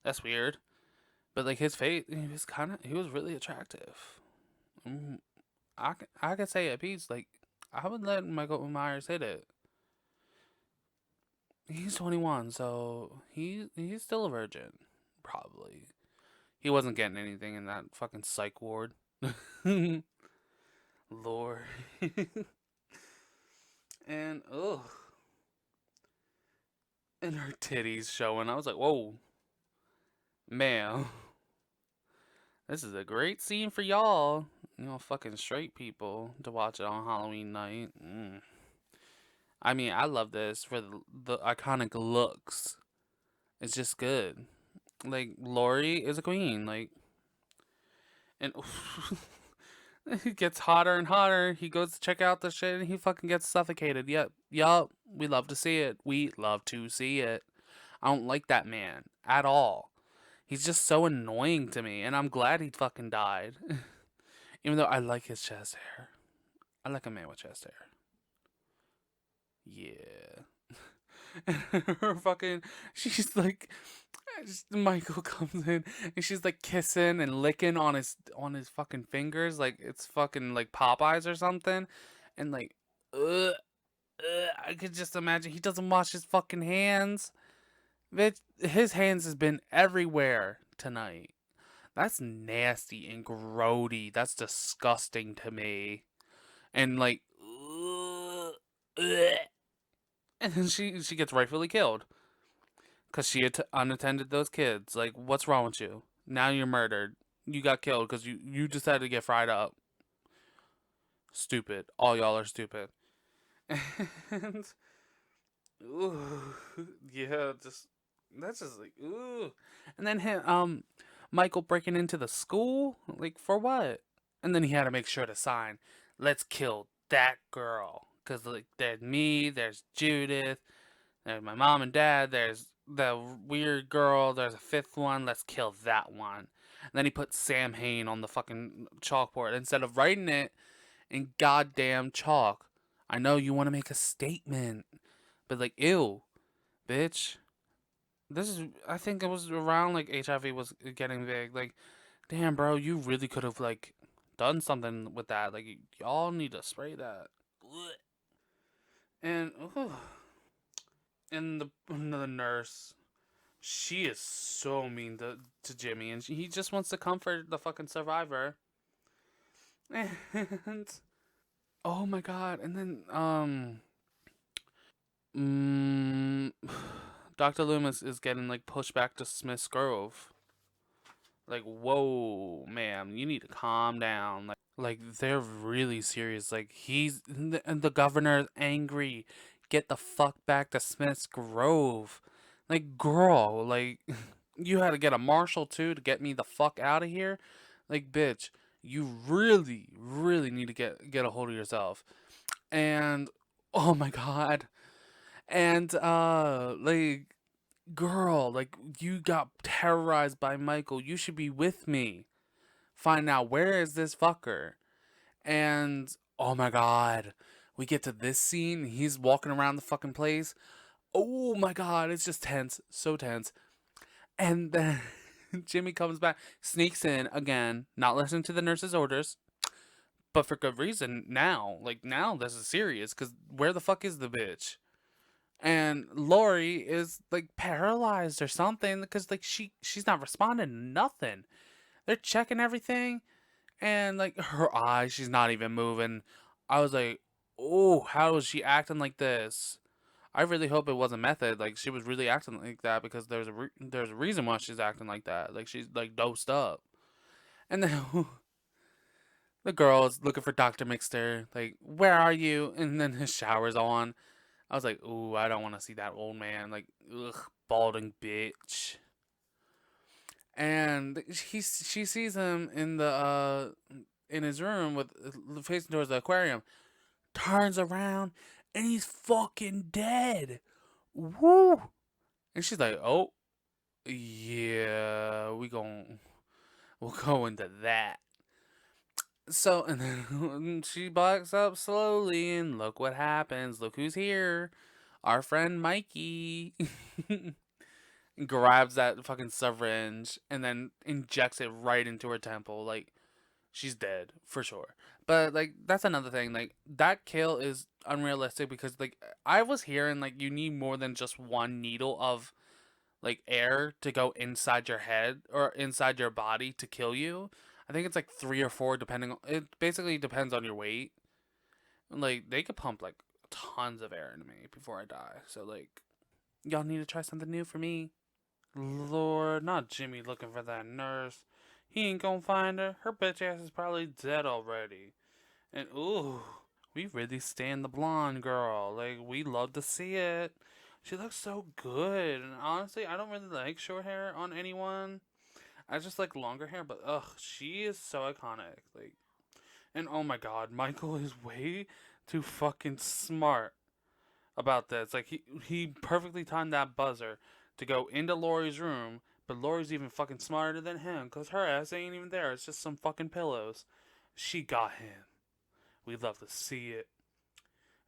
that's weird. But like his face, he was really attractive. Mm, I could say at peace, like I would let Michael Myers hit it. He's 21, so he's still a virgin, probably. He wasn't getting anything in that fucking psych ward. Lord. And ugh, and her titties showing. I was like, whoa, man. This is a great scene for y'all. You know, fucking straight people to watch it on Halloween night. I mean, I love this for the iconic looks. It's just good. Like, Lori is a queen. Like, And it gets hotter and hotter. He goes to check out the shit and he fucking gets suffocated. Yep. Yup. We love to see it. We love to see it. I don't like that man at all. He's just so annoying to me, and I'm glad he fucking died. Even though I like his chest hair. I like a man with chest hair. Yeah. Her fucking, she's like, Michael comes in and she's like kissing and licking on his fucking fingers like it's fucking like Popeyes or something, and like, I could just imagine he doesn't wash his fucking hands. Bitch, his hands has been everywhere tonight. That's nasty and grody. That's disgusting to me. And like, and then she gets rightfully killed because she unattended those kids. Like, what's wrong with you? Now you're murdered. You got killed because you decided to get fried up. Stupid. All y'all are stupid. And ooh, yeah, just that's just like ooh. And then Michael breaking into the school, like for what? And then he had to make sure to sign, "Let's kill that girl," because like there's me, there's Judith, there's my mom and dad, there's the weird girl, there's a fifth one. Let's kill that one. And then he put Sam Hain on the fucking chalkboard instead of writing it in goddamn chalk. I know you want to make a statement, but like, ew, bitch. This is, I think it was around like HIV was getting big. Like, damn, bro, you really could have like done something with that. Like, y'all need to spray that. And and the nurse, she is so mean to Jimmy, and he just wants to comfort the fucking survivor. And oh my god, and then mm, Dr. Loomis is getting like pushed back to Smith's Grove. Like, whoa, ma'am, you need to calm down. Like they're really serious. Like and the governor's angry. Get the fuck back to Smith's Grove. Like, girl, like you had to get a marshal too to get me the fuck out of here. Like, bitch, you really, really need to get a hold of yourself. And oh my god. And like, girl, like you got terrorized by Michael. You should be with me. Find out where is this fucker. And oh my god, we get to this scene. He's walking around the fucking place. Oh my god, it's just tense, so tense. And then Jimmy comes back, sneaks in again, not listening to the nurse's orders, but for good reason. Now, like now, this is serious. Cause where the fuck is the bitch? And Lori is like paralyzed or something because like she's not responding to nothing. They're checking everything, and like her eyes, she's not even moving. I was like, oh, how is she acting like this? I really hope it wasn't method. Like she was really acting like that because there's a reason why she's acting like that. Like she's like dosed up. And then the girl is looking for Doctor Mixter. Like, where are you? And then his shower's on. I was like, ooh, I don't want to see that old man. Like, ugh, balding bitch. And she sees him in his room with facing towards the aquarium. Turns around and he's fucking dead. Woo! And she's like, "Oh, yeah, we'll go into that." So, and then she backs up slowly, and look what happens. Look who's here. Our friend Mikey grabs that fucking syringe and then injects it right into her temple. Like, she's dead for sure. But like that's another thing. Like that kill is unrealistic because like I was hearing like you need more than just one needle of like air to go inside your head or inside your body to kill you. I think it's like 3 or 4 depending on it basically depends on your weight. Like they could pump like tons of air into me before I die. So like y'all need to try something new for me. Lord, not Jimmy looking for that nurse. He ain't gonna find her. Her bitch ass is probably dead already. And ooh, we really stand the blonde girl. Like we love to see it. She looks so good. And honestly, I don't really like short hair on anyone. I just like longer hair, but ugh, she is so iconic. Like, and oh my god, Michael is way too fucking smart about this. Like he perfectly timed that buzzer to go into Lori's room, but Lori's even fucking smarter than him because her ass ain't even there. It's just some fucking pillows. She got him. We'd love to see it.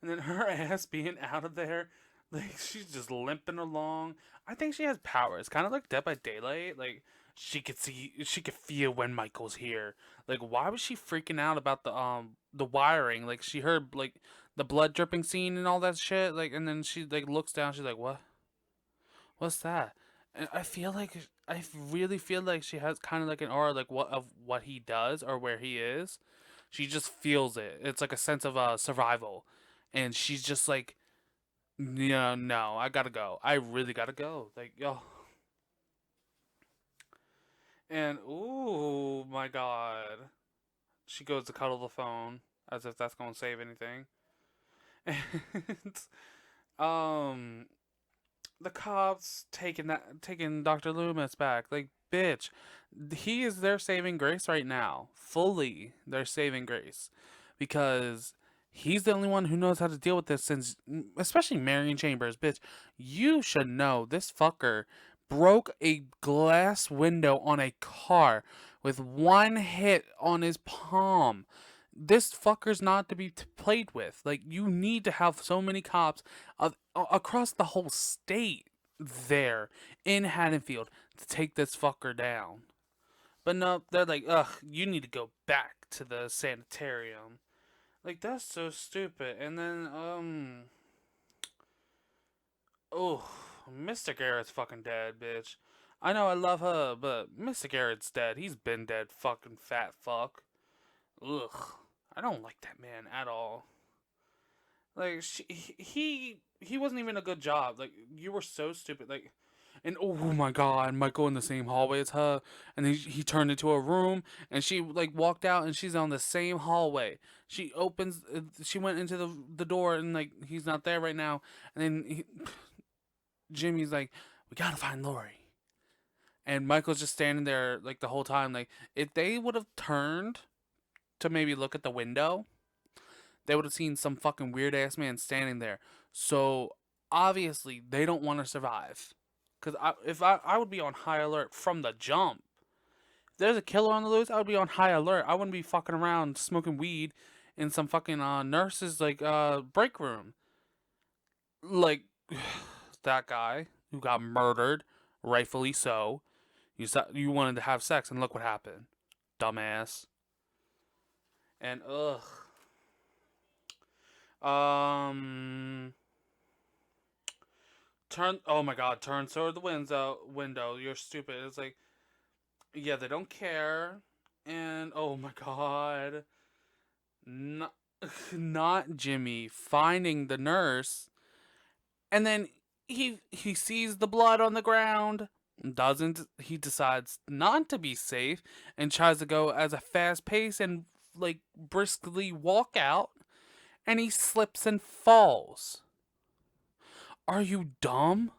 And then her ass being out of there, like she's just limping along. I think she has powers, kind of like Dead by Daylight. Like she could feel when Michael's here. Like why was she freaking out about the wiring? Like she heard like the blood dripping scene and all that shit. Like and then she like looks down. She's like, what? What's that? And I really feel like she has kind of like an aura like what he does or where he is. She just feels it. It's like a sense of survival, and she's just like, yeah, no, I gotta go. I really gotta go. Like, yo. And, ooh, my god. She goes to cuddle the phone as if that's gonna save anything. And, um, the cops taking Dr. Loomis back. Like, bitch, he is their saving grace right now. Fully their saving grace. Because he's the only one who knows how to deal with this since especially Marion Chambers, bitch. You should know this fucker broke a glass window on a car with one hit on his palm. This fucker's not to be played with. Like you need to have so many cops across the whole state there in Haddonfield to take this fucker down. But no, they're like, ugh, you need to go back to the sanitarium. Like that's so stupid. And then oh, Mr. Garrett's fucking dead, bitch. I know I love her, but Mr. Garrett's dead. He's been dead, fucking fat fuck. Ugh, I don't like that man at all. Like he wasn't even a good job. Like you were so stupid. Like and oh my god, Michael in the same hallway as her, and he turned into a room, and she like walked out, and she's on the same hallway. She opens, she went into the door, and like he's not there right now, and then Jimmy's like, we gotta find Lori, and Michael's just standing there like the whole time. Like if they would have turned to maybe look at the window, they would have seen some fucking weird ass man standing there. So obviously they don't want to survive. Cause if I would be on high alert from the jump. If there's a killer on the loose, I would be on high alert. I wouldn't be fucking around smoking weed in some fucking nurse's like break room. Like that guy who got murdered, rightfully so. You wanted to have sex and look what happened, dumbass. And ugh. Um, turn. Oh my god, turn toward the window. You're stupid. It's like, yeah, they don't care. And oh my god, not not Jimmy finding the nurse, and then he sees the blood on the ground. Doesn't he decides not to be safe and tries to go as a fast pace and like briskly walk out, and he slips and falls. Are you dumb?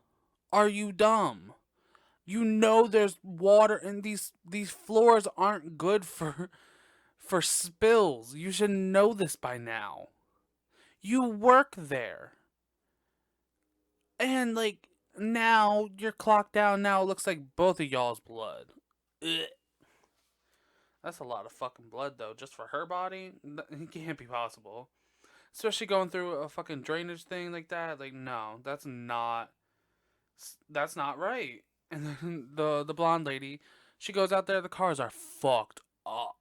Are you dumb? You know there's water and these floors aren't good for spills. You should know this by now. You work there. And like now you're clocked down. Now it looks like both of y'all's blood. Ugh. That's a lot of fucking blood though, just for her body. It can't be possible. Especially going through a fucking drainage thing like that. Like no, that's not right. And then the blonde lady, she goes out there. The cars are fucked up.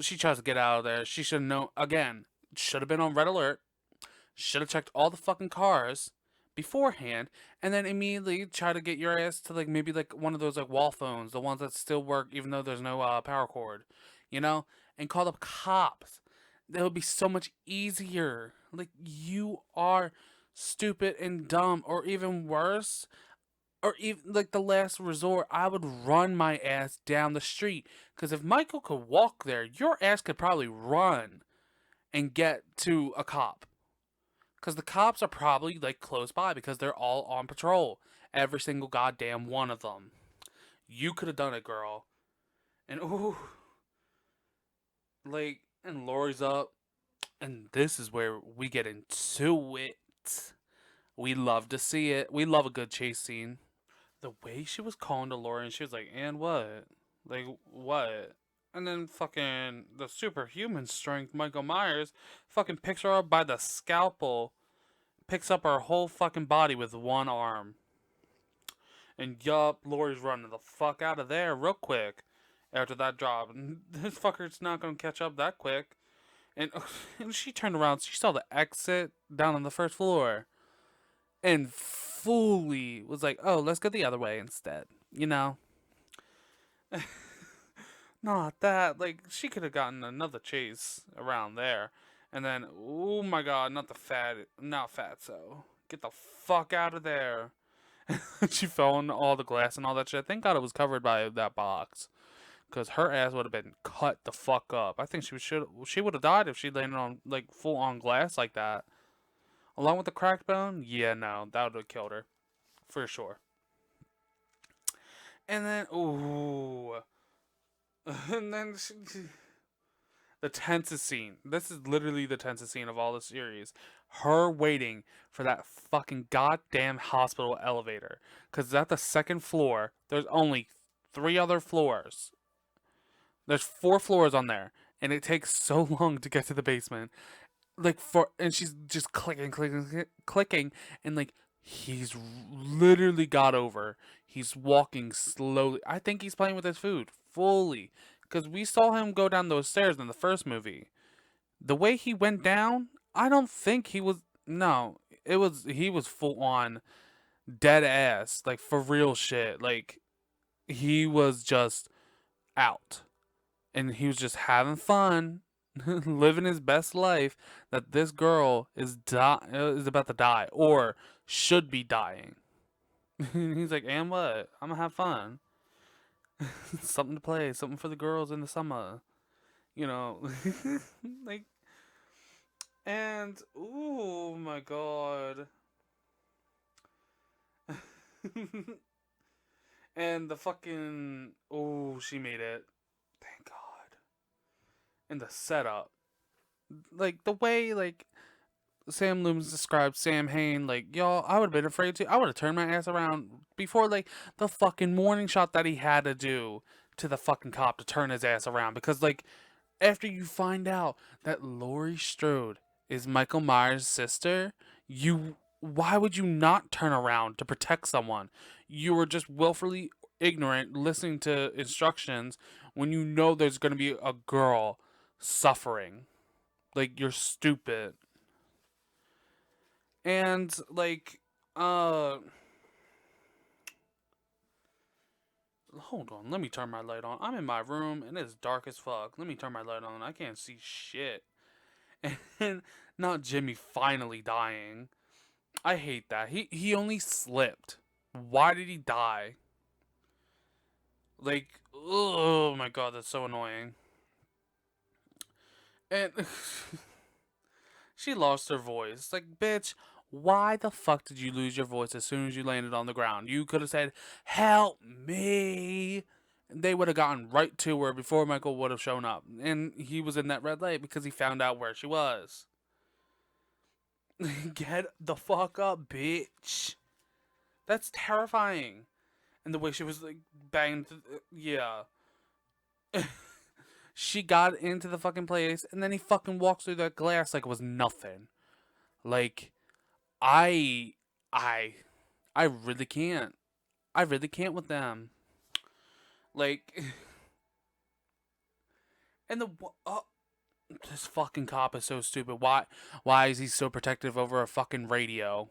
She tries to get out of there. She should know again. Should have been on red alert. Should have checked all the fucking cars beforehand, and then immediately try to get your ass to like maybe like one of those like wall phones, the ones that still work even though there's no power cord, you know, and call up cops. That would be so much easier. Like you are stupid and dumb, or even worse, or even like the last resort, I would run my ass down the street. Because if Michael could walk there, your ass could probably run and get to a cop. Because the cops are probably like close by because they're all on patrol. Every single goddamn one of them. You could have done it, girl. And ooh, like, and Lori's up, and this is where we get into it. We love to see it. We love a good chase scene. The way she was calling to Lori, and she was like, "And what? Like what?" And then fucking the superhuman strength Michael Myers fucking picks her up by the scalpel, picks up her whole fucking body with one arm. And yup, Lori's running the fuck out of there real quick after that drop. And this fucker's not gonna catch up that quick. And, and she turned around, she saw the exit down on the first floor. And fully was like, oh, let's go the other way instead. You know? Not that. Like, she could have gotten another chase around there. And then, oh my god, not fatso. Get the fuck out of there. She fell on all the glass and all that shit. Thank God it was covered by that box. Because her ass would have been cut the fuck up. I think she would have died if she landed on, like, full on glass like that. Along with the cracked bone? Yeah, no. That would have killed her. For sure. And then, ooh. And then the tensest scene. This is literally the tensest scene of all the series. Her waiting for that fucking goddamn hospital elevator. Because at the second floor, there's only 3 other floors. There's 4 floors on there. And it takes so long to get to the basement. And she's just clicking. And like, he's literally got over. He's walking slowly. I think he's playing with his food fully. Because we saw him go down those stairs in the first movie. The way he went down, I don't think he was. No, he was full on dead ass, like for real shit. Like he was just out, and he was just having fun, living his best life. That this girl is about to die or should be dying. He's like, and what? I'm gonna have fun. Something to play, something for the girls in the summer. You know, like, and oh my god. And the fucking, oh, she made it. Thank God. And the setup, like the way like Sam Loomis described Sam Hain, like, y'all, I would have been afraid to. I would have turned my ass around before, like, the fucking warning shot that he had to do to the fucking cop to turn his ass around. Because, like, after you find out that Laurie Strode is Michael Myers' sister, why would you not turn around to protect someone? You were just willfully ignorant, listening to instructions when you know there's going to be a girl suffering. Like, you're stupid. And like, hold on, let me turn my light on. I'm in my room and it's dark as fuck. Let me turn my light on. I can't see shit. And not Jimmy finally dying. I hate that. He only slipped. Why did he die? Like, oh my god, that's so annoying. And she lost her voice. Like, bitch, why the fuck did you lose your voice as soon as you landed on the ground? You could have said, help me. They would have gotten right to her before Michael would have shown up. And he was in that red light because he found out where she was. Get the fuck up, bitch. That's terrifying. And the way she was like banged. Yeah. She got into the fucking place and then he fucking walks through that glass like it was nothing. Like, I really can't. I really can't with them. Like, and this fucking cop is so stupid. Why is he so protective over a fucking radio?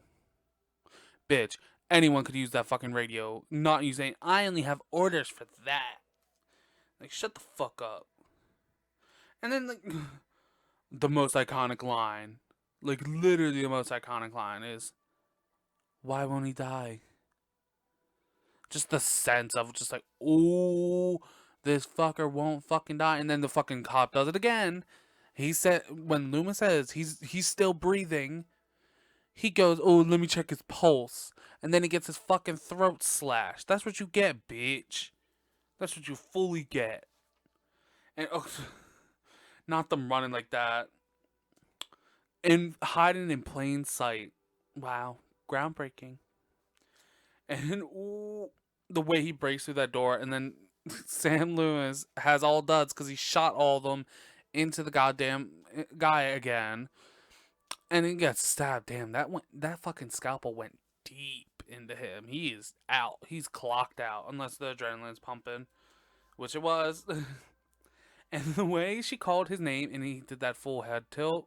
Bitch, anyone could use that fucking radio. Not you saying, I only have orders for that. Like, shut the fuck up. And then, like, the most iconic line, like, literally the most iconic line is, why won't he die? Just the sense of just like, oh, this fucker won't fucking die. And then the fucking cop does it again. He said, when Loomis says he's still breathing, he goes, oh, let me check his pulse. And then he gets his fucking throat slashed. That's what you get, bitch. That's what you fully get. And not them running like that and hiding in plain sight. Wow, groundbreaking. And ooh, the way he breaks through that door, and then Sam Loomis has all duds because he shot all of them into the goddamn guy again, and he gets stabbed. Damn, that fucking scalpel went deep into him. He is out. He's clocked out unless the adrenaline's pumping, which it was. And the way she called his name and he did that full head tilt,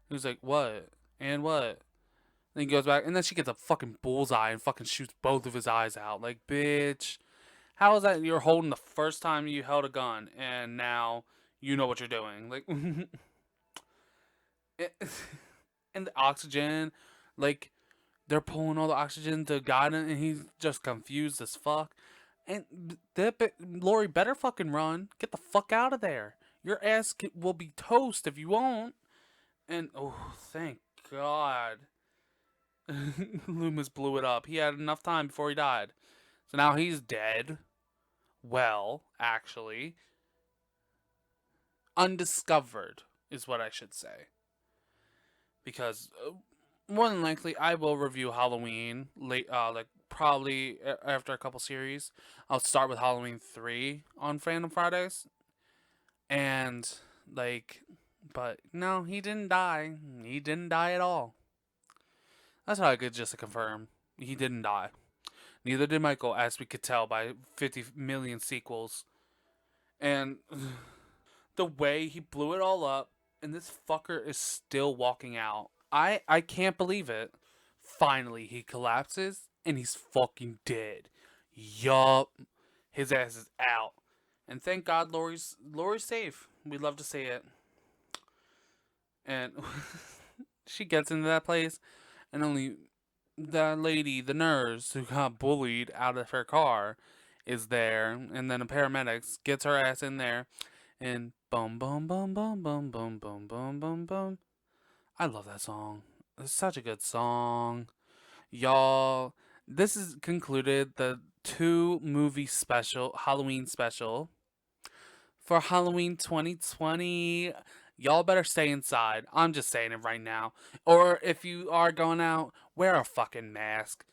he was like, "What? And what?" Then he goes back, and then she gets a fucking bullseye and fucking shoots both of his eyes out. Like, bitch, how is that you're holding the first time you held a gun, and now you know what you're doing? Like, and the oxygen, like, they're pulling all the oxygen to guide him, and he's just confused as fuck. And Lori better fucking run. Get the fuck out of there. Your ass will be toast if you won't. And, oh, thank God. Loomis blew it up. He had enough time before he died. So now he's dead. Well, actually. Undiscovered is what I should say. Because more than likely I will review Halloween late, like probably after a couple series. I'll start with Halloween 3 on Fandom Fridays. And, like, but no, he didn't die. He didn't die at all. That's how I could just confirm. He didn't die. Neither did Michael, as we could tell by 50 million sequels. And the way he blew it all up, and this fucker is still walking out. I can't believe it. Finally, he collapses, and he's fucking dead. Yup. His ass is out. And thank God Lori's safe. We'd love to see it. And she gets into that place, and only the lady, the nurse who got bullied out of her car, is there, and then a paramedics gets her ass in there, and boom, boom, boom, boom, boom, boom, boom, boom, boom, boom. I love that song. It's such a good song, y'all. This is concluded the 2-movie special, Halloween special for Halloween 2020. Y'all better stay inside. I'm just saying it right now. Or if you are going out, wear a fucking mask.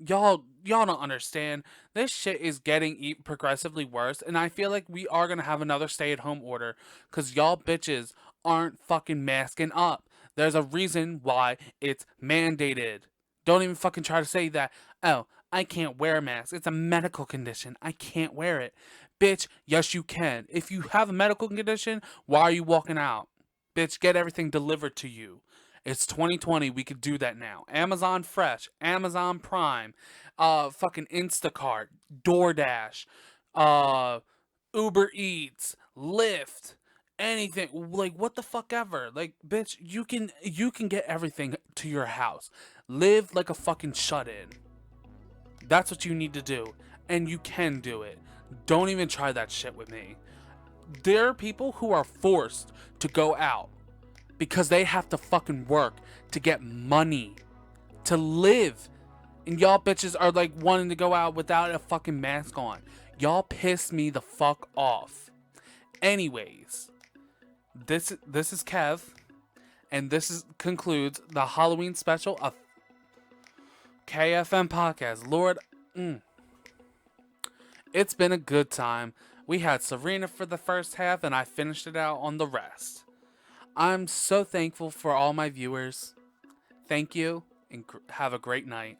Y'all don't understand. This shit is getting progressively worse, and I feel like we are gonna have another stay-at-home order because y'all bitches aren't fucking masking up. There's a reason why it's mandated. Don't even fucking try to say that. Oh, I can't wear a mask. It's a medical condition. I can't wear it. Bitch, yes you can. If you have a medical condition, why are you walking out? Bitch, get everything delivered to you. It's 2020. We could do that now. Amazon Fresh, Amazon Prime, fucking Instacart, DoorDash, Uber Eats, Lyft, anything. Like, what the fuck ever. Like, bitch, you can get everything to your house. Live like a fucking shut-in. That's what you need to do. And you can do it. Don't even try that shit with me. There are people who are forced to go out because they have to fucking work to get money to live. And y'all bitches are like wanting to go out without a fucking mask on. Y'all piss me the fuck off. Anyways, this is Kev, and concludes the Halloween special of KFM Podcast. Lord, it's been a good time. We had Serena for the first half, and I finished it out on the rest. I'm so thankful for all my viewers. Thank you, and have a great night.